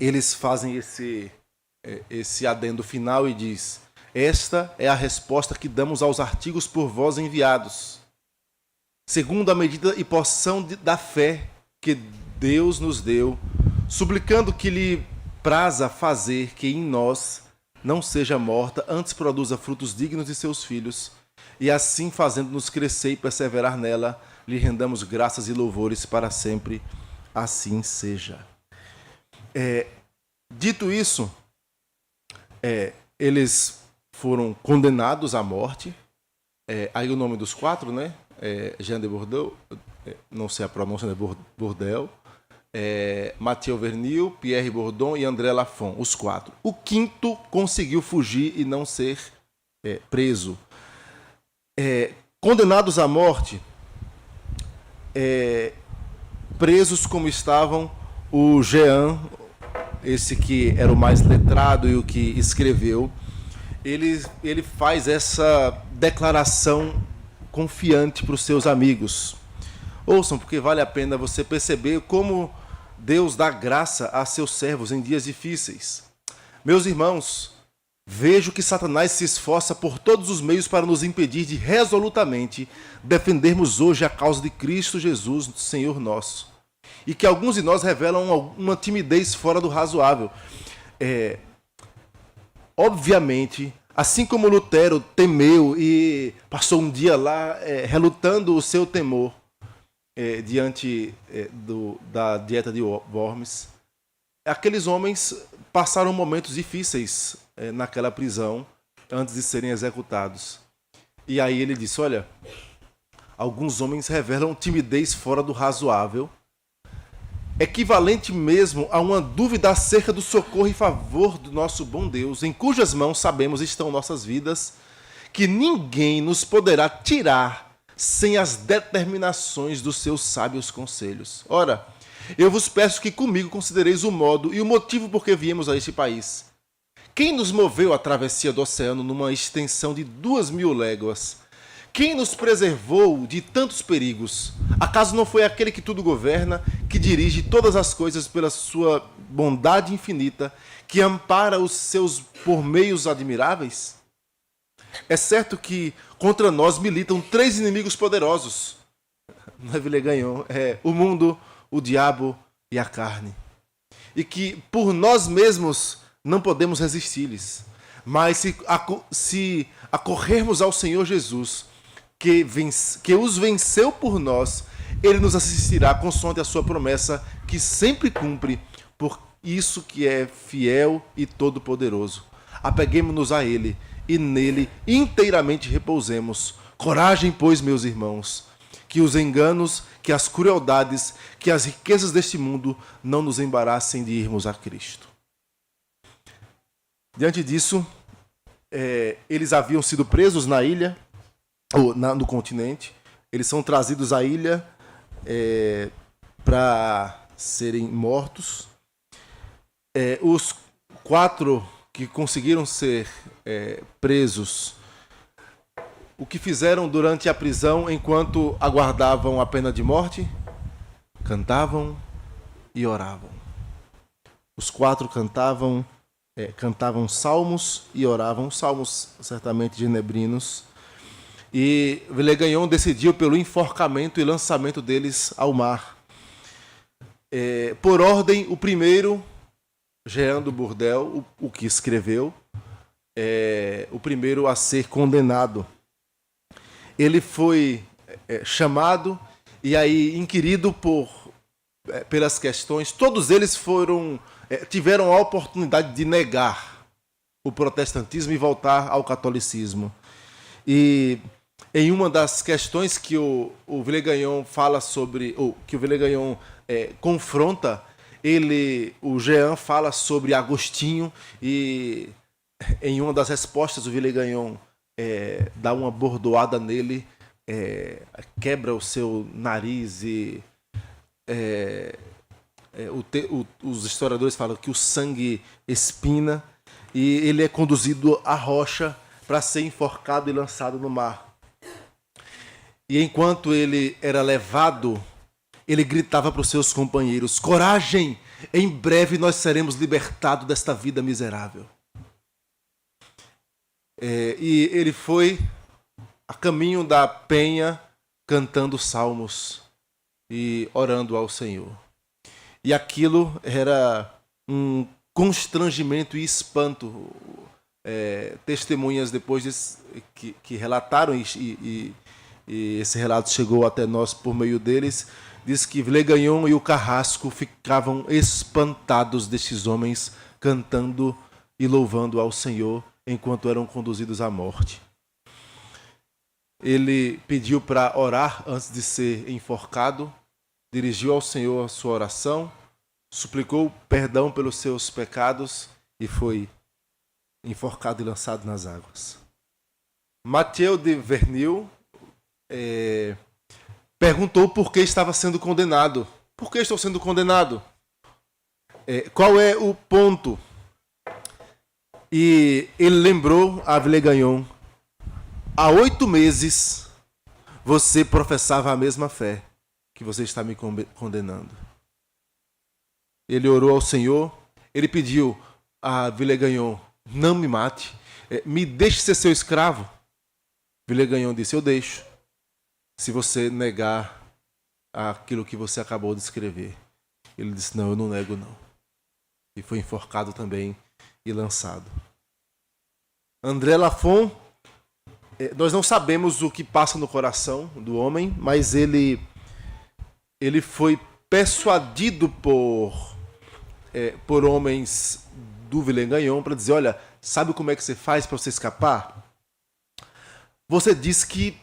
eles fazem esse adendo final e diz: esta é a resposta que damos aos artigos por vós enviados, segundo a medida e porção da fé que Deus nos deu, suplicando que lhe praza fazer que em nós não seja morta, antes produza frutos dignos de seus filhos, e assim fazendo-nos crescer e perseverar nela, lhe rendamos graças e louvores para sempre. Assim seja. Dito isso, eles foram condenados à morte. Aí o nome dos 4, né? Jean de Bordeaux, não sei a pronúncia, né? Bourdelle, Mathieu Vernil, Pierre Bourdon e André Lafon, os 4. O 5º conseguiu fugir e não ser preso. Condenados à morte, presos como estavam o Jean, esse que era o mais letrado e o que escreveu, ele faz essa declaração confiante para os seus amigos. Ouçam, porque vale a pena você perceber como Deus dá graça a seus servos em dias difíceis. Meus irmãos, vejo que Satanás se esforça por todos os meios para nos impedir de resolutamente defendermos hoje a causa de Cristo Jesus, Senhor nosso. E que alguns de nós revelam uma timidez fora do razoável. Obviamente, assim como Lutero temeu e passou um dia lá relutando o seu temor diante da dieta de Worms, aqueles homens passaram momentos difíceis naquela prisão antes de serem executados. E aí ele disse: olha, alguns homens revelam timidez fora do razoável, equivalente mesmo a uma dúvida acerca do socorro e favor do nosso bom Deus, em cujas mãos sabemos estão nossas vidas, que ninguém nos poderá tirar sem as determinações dos seus sábios conselhos. Ora, eu vos peço que comigo considereis o modo e o motivo por que viemos a este país. Quem nos moveu à travessia do oceano numa extensão de 2.000 léguas? Quem nos preservou de tantos perigos? Acaso não foi aquele que tudo governa, que dirige todas as coisas pela sua bondade infinita, que ampara os seus por meios admiráveis? É certo que contra nós militam 3 inimigos poderosos. Villegagnon, o mundo, o diabo e a carne. E que por nós mesmos não podemos resistir-lhes. Mas se acorrermos ao Senhor Jesus, que os venceu por nós, ele nos assistirá consoante a sua promessa, que sempre cumpre, por isso que é fiel e todo-poderoso. Apeguemo-nos a ele e nele inteiramente repousemos. Coragem, pois, meus irmãos, que os enganos, que as crueldades, que as riquezas deste mundo não nos embaraçem de irmos a Cristo. Diante disso, eles haviam sido presos na ilha, ou no continente. Eles são trazidos à ilha para serem mortos. Os 4 que conseguiram ser presos, o que fizeram durante a prisão enquanto aguardavam a pena de morte? Cantavam e oravam. Os 4 cantavam salmos e oravam, salmos certamente genebrinos. E Villegagnon decidiu pelo enforcamento e lançamento deles ao mar. Por ordem, o primeiro, Jean de Bourdelle, o que escreveu, o primeiro a ser condenado. Ele foi chamado e aí inquirido pelas questões. Todos eles foram tiveram a oportunidade de negar o protestantismo e voltar ao catolicismo. E em uma das questões que o Villegagnon fala sobre, ou que o Villegagnon confronta, o Jean fala sobre Agostinho, e em uma das respostas o Villegagnon dá uma bordoada nele, quebra o seu nariz e os historiadores falam que o sangue espina, e ele é conduzido à rocha para ser enforcado e lançado no mar. E enquanto ele era levado, ele gritava para os seus companheiros: coragem, em breve nós seremos libertados desta vida miserável. E ele foi a caminho da penha cantando salmos e orando ao Senhor. E aquilo era um constrangimento e espanto. Testemunhas depois que relataram, e esse relato chegou até nós por meio deles, diz que Villegagnon e o Carrasco ficavam espantados destes homens cantando e louvando ao Senhor enquanto eram conduzidos à morte. Ele pediu para orar antes de ser enforcado, dirigiu ao Senhor a sua oração, suplicou perdão pelos seus pecados e foi enforcado e lançado nas águas. Mathieu de Vernil perguntou por que estava sendo condenado. Por que estou sendo condenado? Qual é o ponto? E ele lembrou a Villegagnon: há 8 meses você professava a mesma fé que você está me condenando. Ele orou ao Senhor, ele pediu a Villegagnon: não me mate, me deixe ser seu escravo. Villegagnon disse: eu deixo, se você negar aquilo que você acabou de escrever. Ele disse: não, eu não nego não. E foi enforcado também e lançado. André Lafon, nós não sabemos o que passa no coração do homem, mas ele foi persuadido por homens do Villegagnon para dizer: olha, sabe como é que você faz para você escapar? Você diz que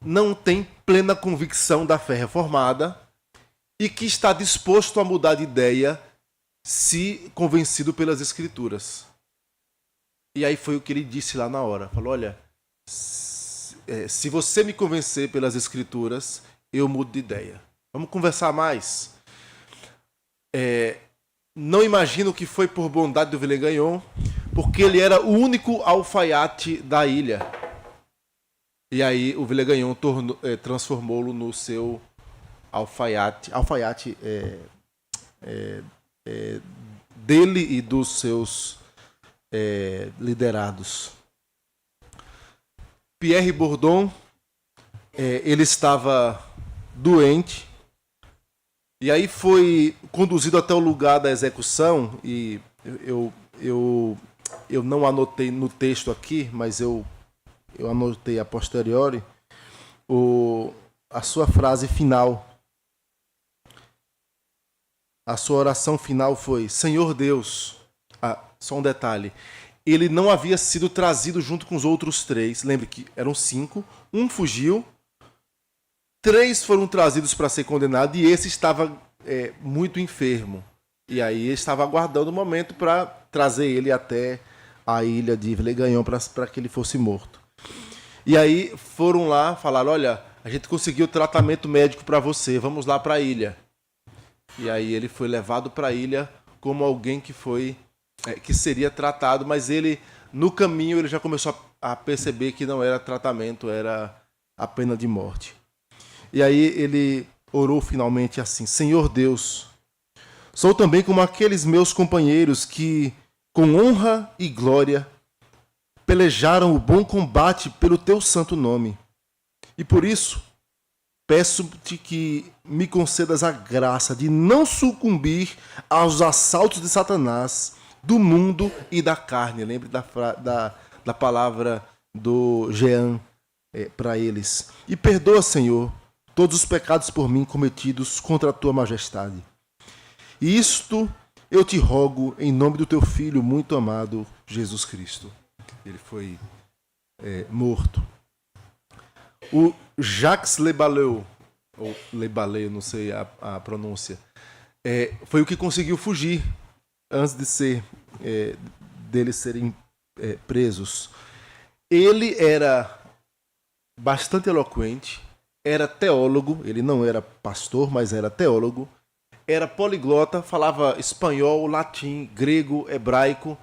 não tem plena convicção da fé reformada e que está disposto a mudar de ideia se convencido pelas Escrituras. E aí foi o que ele disse lá na hora. Falou: olha, se você me convencer pelas Escrituras, eu mudo de ideia. Vamos conversar mais. Não imagino que foi por bondade do Villegagnon, porque ele era o único alfaiate da ilha. E aí o Villegagnon transformou-lo no seu alfaiate dele e dos seus liderados. Pierre Bourdon, ele estava doente, e aí foi conduzido até o lugar da execução, e eu não anotei no texto aqui, mas eu anotei a posteriori a sua frase final. A sua oração final foi: Senhor Deus. Só um detalhe: ele não havia sido trazido junto com os outros 3. Lembre que eram 5. Um fugiu, 3 foram trazidos para ser condenado, e esse estava muito enfermo. E aí ele estava aguardando o momento para trazer ele até a ilha de Villegagnon para que ele fosse morto. E aí foram lá, falaram: olha, a gente conseguiu tratamento médico para você, vamos lá para a ilha. E aí ele foi levado para a ilha como alguém que seria tratado, mas ele, no caminho, ele já começou a perceber que não era tratamento, era a pena de morte. E aí ele orou finalmente assim: Senhor Deus, sou também como aqueles meus companheiros que, com honra e glória, pelejaram o bom combate pelo teu santo nome. E por isso, peço-te que me concedas a graça de não sucumbir aos assaltos de Satanás, do mundo e da carne. Lembre da palavra do Jean para eles. E perdoa, Senhor, todos os pecados por mim cometidos contra a tua majestade. E isto eu te rogo em nome do teu Filho muito amado, Jesus Cristo. Ele foi morto. O Jacques Le Baleu, ou Le Baleu, não sei a pronúncia, foi o que conseguiu fugir antes deles serem presos. Ele era bastante eloquente, era teólogo, ele não era pastor, mas era teólogo, era poliglota, falava espanhol, latim, grego, hebraico,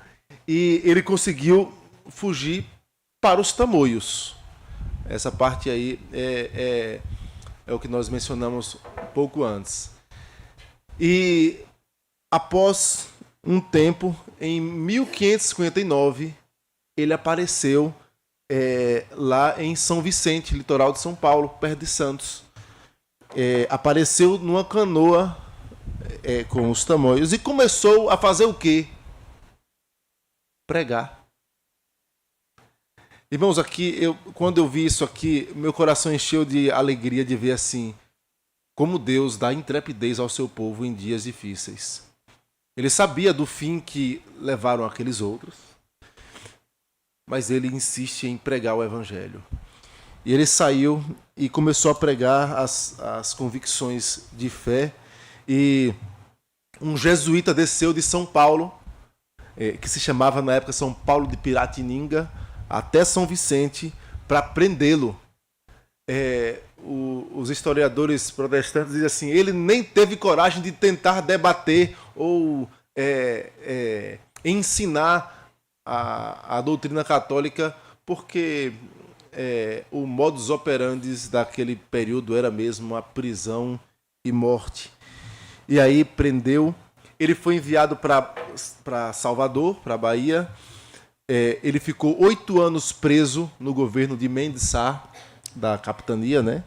e ele conseguiu fugir para os tamoios. Essa parte aí é o que nós mencionamos um pouco antes. E após um tempo, em 1559, ele apareceu lá em São Vicente, litoral de São Paulo, perto de Santos. Apareceu numa canoa com os tamoios e começou a fazer o quê? Pregar. Irmãos, quando eu vi isso aqui, meu coração encheu de alegria de ver assim, como Deus dá intrepidez ao seu povo em dias difíceis. Ele sabia do fim que levaram aqueles outros, mas ele insiste em pregar o Evangelho. E ele saiu e começou a pregar as convicções de fé. E um jesuíta desceu de São Paulo, que se chamava na época São Paulo de Piratininga, até São Vicente, para prendê-lo. Os historiadores protestantes dizem assim, ele nem teve coragem de tentar debater ou ensinar a doutrina católica, porque o modus operandi daquele período era mesmo a prisão e morte. E aí prendeu, ele foi enviado para Salvador, para a Bahia. Ele ficou 8 anos preso no governo de Mendes Sá, da capitania, né?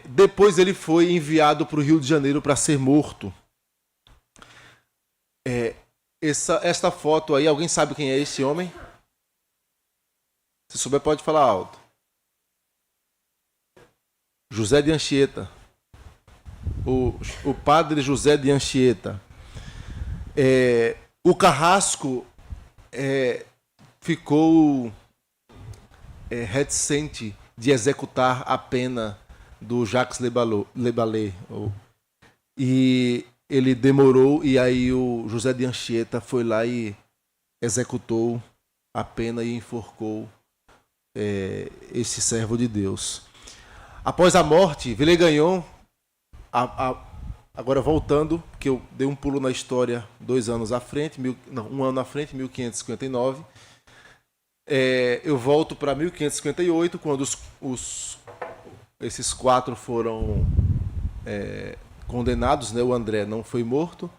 Depois ele foi enviado para o Rio de Janeiro para ser morto. Esta foto aí, alguém sabe quem é esse homem? Se souber, pode falar alto. José de Anchieta. O padre José de Anchieta. O Carrasco ficou reticente de executar a pena do Jacques Le Baleu. E ele demorou, e aí o José de Anchieta foi lá e executou a pena e enforcou esse servo de Deus. Após a morte, Villegagnon, agora voltando, que eu dei um pulo na história 2 anos à frente, um ano à frente, 1559, eu volto para 1558, quando esses 4 foram condenados, né? O André não foi morto.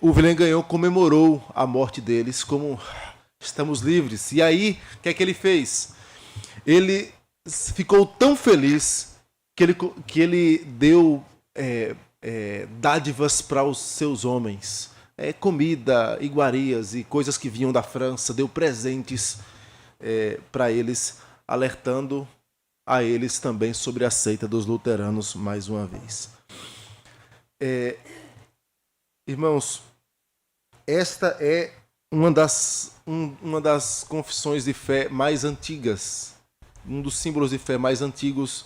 O Villegagnon comemorou a morte deles como estamos livres. E aí, o que é que ele fez? Ele ficou tão feliz que ele deu dádivas para os seus homens. Comida, iguarias e coisas que vinham da França. Deu presentes para eles, alertando a eles também sobre a seita dos luteranos mais uma vez. Irmãos, esta é uma das confissões de fé mais antigas, um dos símbolos de fé mais antigos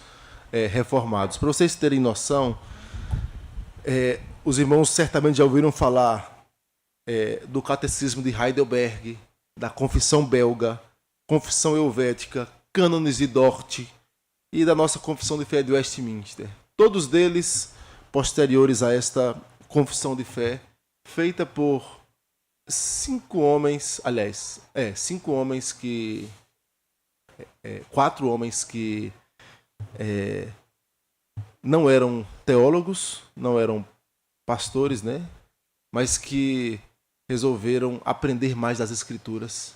reformados. Para vocês terem noção, os irmãos certamente já ouviram falar do Catecismo de Heidelberg, da Confissão Belga, Confissão Helvética, Cânones de Dort e da nossa Confissão de Fé de Westminster. Todos eles posteriores a esta confissão de fé, feita por 5 homens, aliás, 5 homens que... 4 homens que não eram teólogos, não eram pastores, né? Mas que resolveram aprender mais das Escrituras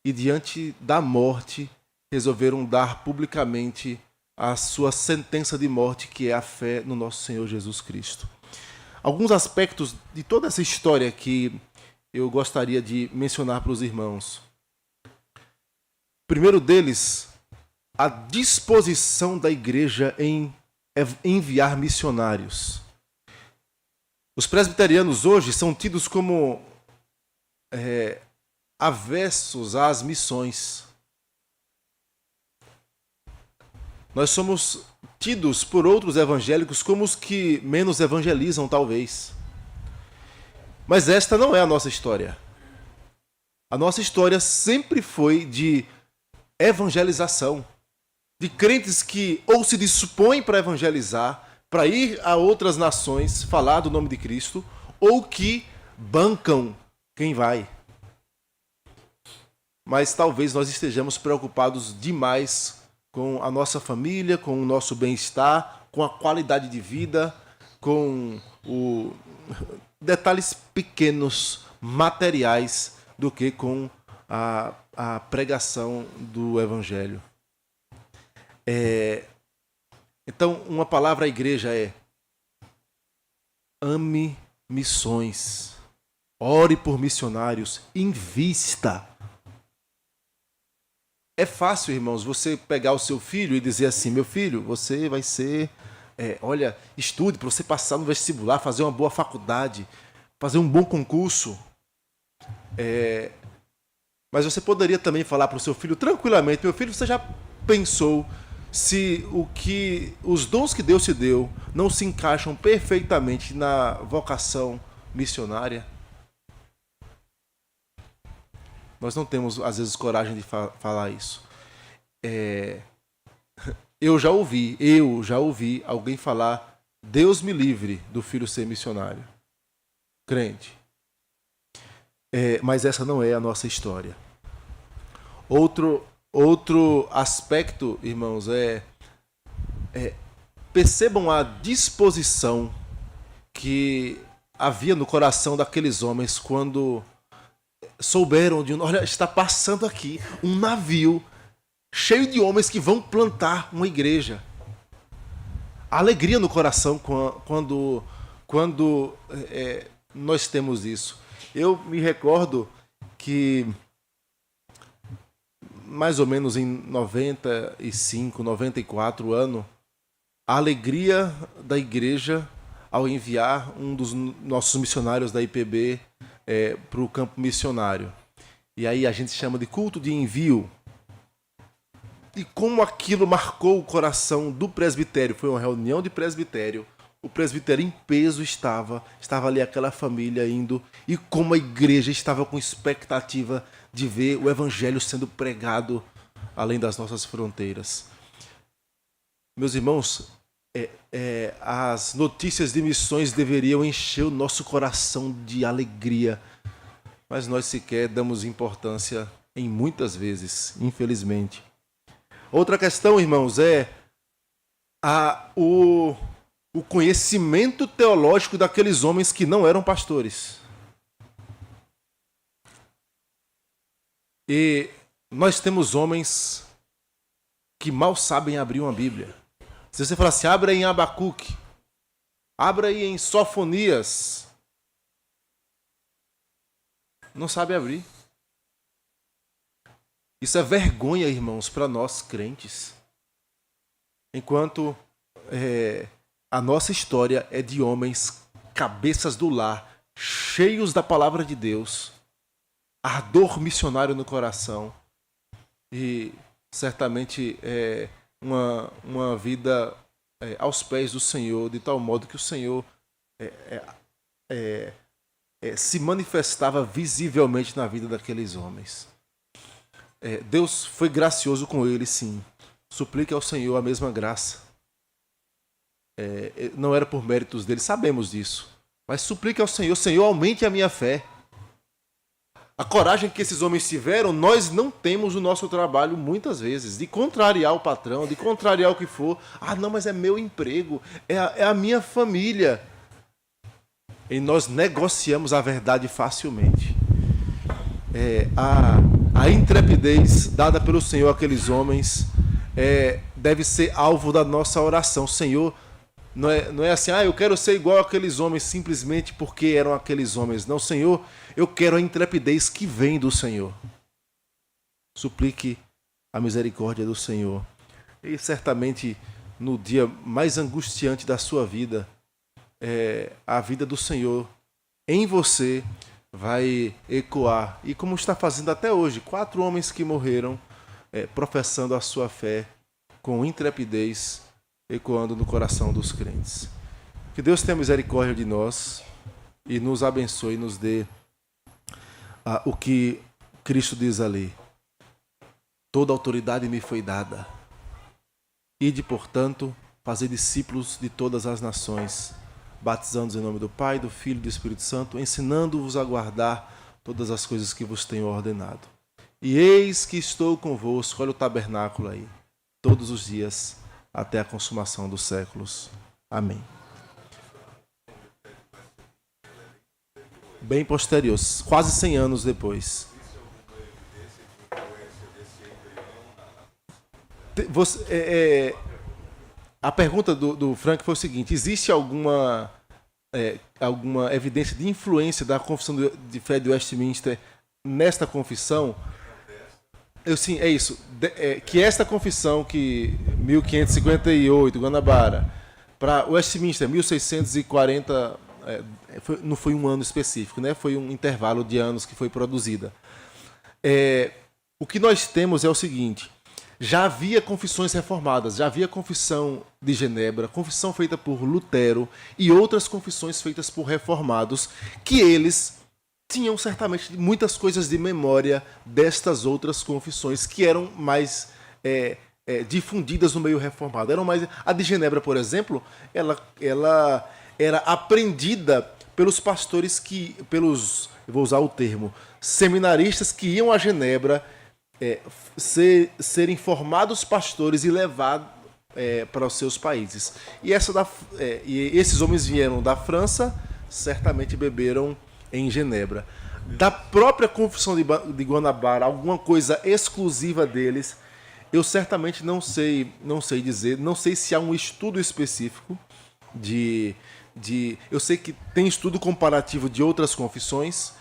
e, diante da morte, resolveram dar publicamente a sua sentença de morte, que é a fé no nosso Senhor Jesus Cristo. Alguns aspectos de toda essa história que eu gostaria de mencionar para os irmãos. O primeiro deles, a disposição da igreja em enviar missionários. Os presbiterianos hoje são tidos como avessos às missões. Nós somos tidos por outros evangélicos como os que menos evangelizam, talvez. Mas esta não é a nossa história. A nossa história sempre foi de evangelização, de crentes que ou se dispõem para evangelizar, para ir a outras nações falar do nome de Cristo, ou que bancam quem vai. Mas talvez nós estejamos preocupados demais com a nossa família, com o nosso bem-estar, com a qualidade de vida, com detalhes pequenos, materiais, do que com a pregação do Evangelho. Então, uma palavra à igreja é: ame missões, ore por missionários, invista. É fácil, irmãos, você pegar o seu filho e dizer assim: meu filho, você vai ser, olha, estude para você passar no vestibular, fazer uma boa faculdade, fazer um bom concurso. Mas você poderia também falar para o seu filho tranquilamente: meu filho, você já pensou se os dons que Deus te deu não se encaixam perfeitamente na vocação missionária? Nós não temos, às vezes, coragem de falar isso. Eu já ouvi alguém falar: Deus me livre do filho ser missionário. Crente. Mas essa não é a nossa história. Outro aspecto, irmãos, percebam a disposição que havia no coração daqueles homens quando souberam olha, está passando aqui um navio cheio de homens que vão plantar uma igreja. A alegria no coração quando nós temos isso. Eu me recordo que mais ou menos em 95, 94 anos, a alegria da igreja ao enviar um dos nossos missionários da IPB para o campo missionário. E aí a gente chama de culto de envio. E como aquilo marcou o coração do presbitério. Foi uma reunião de presbitério. O presbitério em peso estava ali aquela família indo. E como a igreja estava com expectativa de ver o evangelho sendo pregado além das nossas fronteiras. Meus irmãos, as notícias de missões deveriam encher o nosso coração de alegria, mas nós sequer damos importância em muitas vezes, infelizmente. Outra questão, irmãos, o conhecimento teológico daqueles homens que não eram pastores. E nós temos homens que mal sabem abrir uma Bíblia. Se você falar assim: abra aí em Abacuque, abra aí em Sofonias, não sabe abrir. Isso é vergonha, irmãos, para nós crentes. Enquanto a nossa história é de homens cabeças do lar, cheios da palavra de Deus, ardor missionário no coração e certamente uma vida aos pés do Senhor, de tal modo que o Senhor se manifestava visivelmente na vida daqueles homens. Deus foi gracioso com eles, sim. Suplique ao Senhor a mesma graça. Não era por méritos dele, sabemos disso. Mas suplique ao Senhor: Senhor, aumente a minha fé. A coragem que esses homens tiveram, nós não temos no nosso trabalho muitas vezes, de contrariar o patrão, de contrariar o que for. Ah, não, mas é meu emprego, é a minha família. E nós negociamos a verdade facilmente. A intrepidez dada pelo Senhor àqueles homens deve ser alvo da nossa oração. Senhor, não é assim: eu quero ser igual àqueles homens simplesmente porque eram aqueles homens. Não, Senhor, eu quero a intrepidez que vem do Senhor. Suplique a misericórdia do Senhor. E certamente no dia mais angustiante da sua vida, a vida do Senhor em você vai ecoar. E como está fazendo até hoje, 4 homens que morreram professando a sua fé com intrepidez, ecoando no coração dos crentes. Que Deus tenha misericórdia de nós e nos abençoe e nos dê o que Cristo diz ali. Toda autoridade me foi dada. Ide, portanto, fazer discípulos de todas as nações, batizando-os em nome do Pai, do Filho e do Espírito Santo, ensinando-vos a guardar todas as coisas que vos tenho ordenado. E eis que estou convosco, olha o tabernáculo aí, todos os dias, até a consumação dos séculos. Amém. Bem posterior, quase 100 anos depois. A pergunta do Frank foi o seguinte: existe alguma evidência de influência da confissão de fé de Westminster nesta confissão? Sim, é isso. Que esta confissão, que 1558, Guanabara, para Westminster, 1640, não foi um ano específico, né? Foi um intervalo de anos que foi produzida. O que nós temos é o seguinte: já havia confissões reformadas, já havia confissão de Genebra, confissão feita por Lutero e outras confissões feitas por reformados, que eles tinham certamente muitas coisas de memória destas outras confissões que eram mais difundidas no meio reformado. A de Genebra, por exemplo, ela era aprendida pelos pastores vou usar o termo, seminaristas que iam a Genebra serem formados pastores e levados para os seus países. E esses homens vieram da França, certamente beberam em Genebra. Da própria confissão de Guanabara, alguma coisa exclusiva deles, eu certamente não sei dizer, não sei se há um estudo específico eu sei que tem estudo comparativo de outras confissões.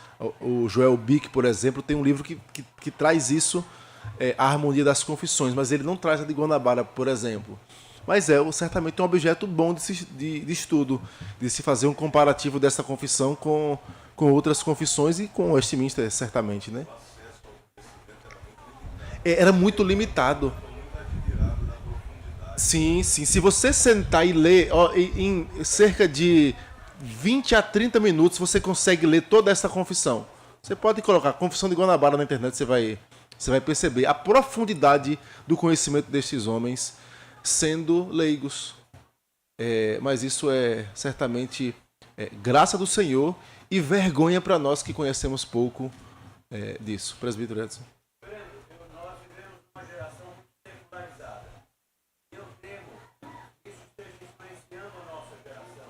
O Joel Bick, por exemplo, tem um livro que traz isso, a harmonia das confissões, mas ele não traz a de Guanabara, por exemplo. Mas certamente um objeto bom de estudo, de se fazer um comparativo dessa confissão com outras confissões e com Westminster, certamente, né? Era muito limitado. Sim. Se você sentar e ler, em cerca de 20 a 30 minutos, você consegue ler toda essa confissão. Você pode colocar Confissão de Guanabara na internet, você vai perceber a profundidade do conhecimento destes homens, sendo leigos. Mas isso é certamente graça do Senhor e vergonha para nós que conhecemos pouco disso. Presbítero Edson. Nós vivemos uma geração muito secularizada. Eu temo que isso esteja influenciando a nossa geração,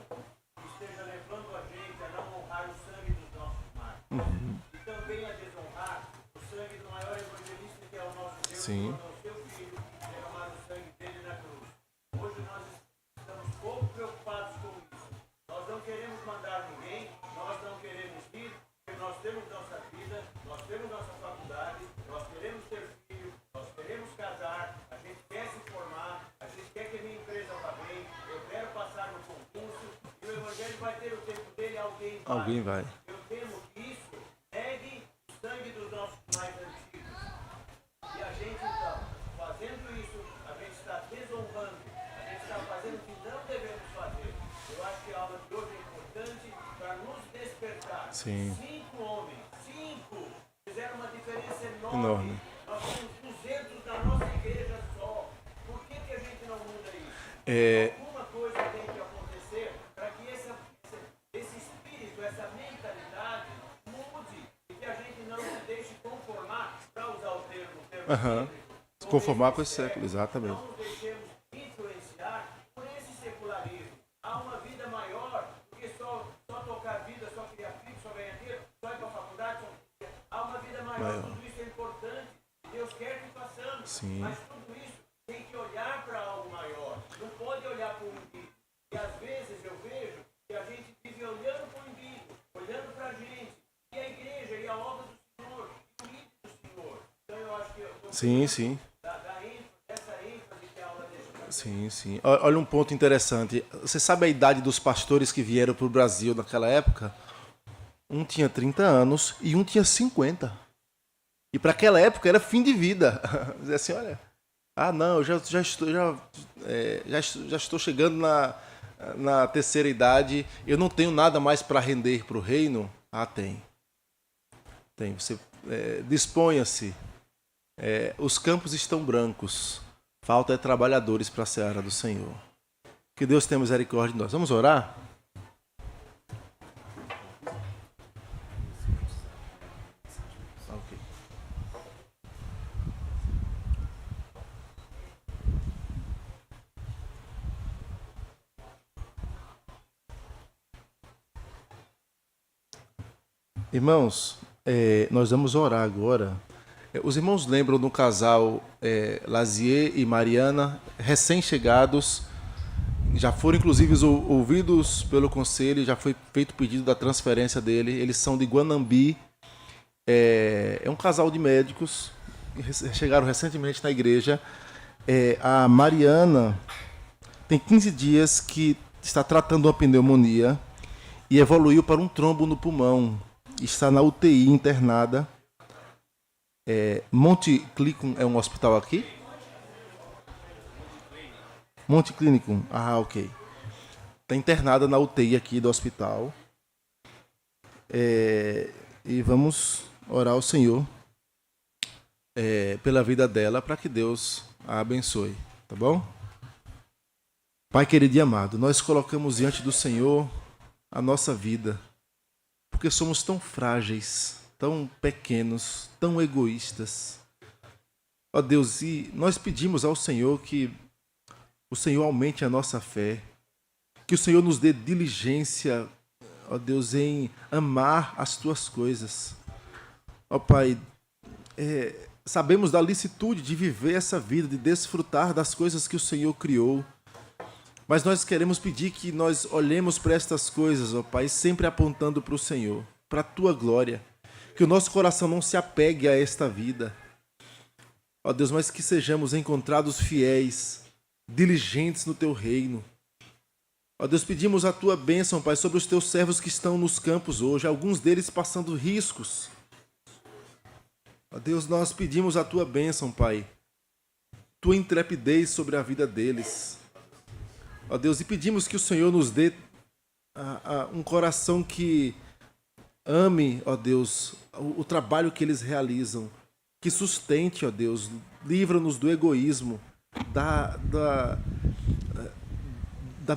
que esteja levando a gente a não honrar o sangue dos nossos mártires. E também a desonrar o sangue do maior evangelista, que é o nosso Deus, Sim. o seu Filho, derramar o sangue dele na cruz. Hoje nós estamos pouco preocupados com isso. Nós não queremos mandar ninguém, nós não queremos ir, porque nós temos nossa vida, nós temos nossa faculdade, nós queremos ter filho, nós queremos casar, a gente quer se formar, a gente quer que a minha empresa vá bem, eu quero passar no concurso, e o evangelho vai ter o tempo dele, alguém vai. Eu temo que isso negue o sangue dos nossos mais antigos. E a gente, então, fazendo isso, a gente está desonrando, a gente está fazendo o que não devemos fazer. Eu acho que a aula de hoje é importante para nos despertar. Sim. 5 homens, fizeram uma diferença enorme. Nós temos 200 na nossa igreja só. Por que a gente não muda isso? Alguma coisa tem que acontecer para que esse espírito, essa mentalidade mude e que a gente não se deixe conformar, para usar o termo Se conformar com esse século, exatamente. Não nos deixemos influenciar por esse secularismo. Há uma vida maior do que só tocar vida, só criar filho, só ganhar dinheiro, só ir para a faculdade. Há uma vida maior. Tudo isso é importante. Deus quer que façamos. Sim. Mas tudo isso tem que olhar para algo maior. Não pode olhar para o umbigo. E às vezes eu vejo que a gente vive olhando para o umbigo, olhando para a gente, e a igreja, e a obra do Senhor, e o ídolo do Senhor. Então eu acho que Sim. essa ênfase que a aula deixa. Sim, sim. Olha um ponto interessante. Você sabe a idade dos pastores que vieram para o Brasil naquela época? Um tinha 30 anos e um tinha 50. E para aquela época era fim de vida. Dizer assim, olha, não, eu já estou chegando na terceira idade, eu não tenho nada mais para render para o reino. Tem. Você disponha-se. Os campos estão brancos. Falta trabalhadores para a seara do Senhor. Que Deus tenha misericórdia de nós. Vamos orar? Irmãos, nós vamos orar agora. Os irmãos lembram do casal Lazier e Mariana, recém-chegados, já foram inclusive ouvidos pelo conselho, já foi feito o pedido da transferência dele. Eles são de Guanambi, é um casal de médicos, chegaram recentemente na igreja. A Mariana tem 15 dias que está tratando uma pneumonia e evoluiu para um trombo no pulmão. Está na UTI internada. Monte Clicum é um hospital aqui? Monte Clicum, ok. Está internada na UTI aqui do hospital. E vamos orar ao Senhor pela vida dela, para que Deus a abençoe. Tá bom? Pai querido e amado, nós colocamos diante do Senhor a nossa vida, porque somos tão frágeis, tão pequenos, tão egoístas. Ó Deus, e nós pedimos ao Senhor que o Senhor aumente a nossa fé, que o Senhor nos dê diligência, ó Deus, em amar as Tuas coisas. Ó Pai, sabemos da licitude de viver essa vida, de desfrutar das coisas que o Senhor criou. Mas nós queremos pedir que nós olhemos para estas coisas, ó Pai, sempre apontando para o Senhor, para a Tua glória. Que o nosso coração não se apegue a esta vida, ó Deus, mas que sejamos encontrados fiéis, diligentes no Teu reino. Ó Deus, pedimos a Tua bênção, Pai, sobre os Teus servos que estão nos campos hoje, alguns deles passando riscos. Ó Deus, nós pedimos a Tua bênção, Pai, Tua intrepidez sobre a vida deles. Ó Deus, e pedimos que o Senhor nos dê um coração que ame, ó Deus, o trabalho que eles realizam, que sustente, ó Deus, livra-nos do egoísmo, da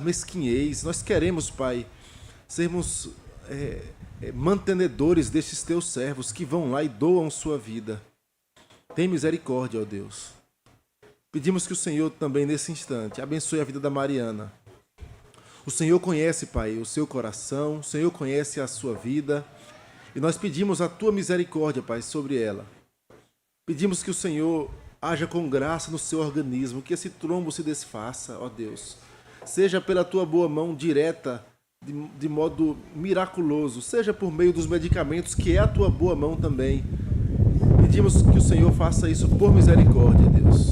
mesquinhez. Nós queremos, Pai, sermos mantenedores destes Teus servos que vão lá e doam sua vida. Tem misericórdia, ó Deus. Pedimos que o Senhor também, nesse instante, abençoe a vida da Mariana. O Senhor conhece, Pai, o seu coração, o Senhor conhece a sua vida, e nós pedimos a Tua misericórdia, Pai, sobre ela. Pedimos que o Senhor haja com graça no seu organismo, que esse trombo se desfaça, ó Deus. Seja pela Tua boa mão direta, de modo miraculoso, seja por meio dos medicamentos, que é a Tua boa mão também. Pedimos que o Senhor faça isso por misericórdia, Deus.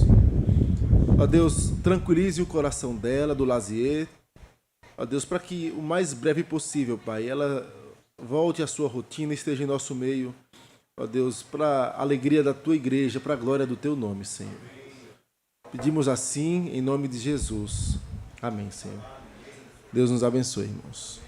Ó Deus, tranquilize o coração dela, do Lazier. Ó Deus, para que o mais breve possível, Pai, ela volte à sua rotina, esteja em nosso meio. Ó Deus, para a alegria da Tua igreja, para a glória do Teu nome, Senhor. Pedimos assim, em nome de Jesus. Amém, Senhor. Deus nos abençoe, irmãos.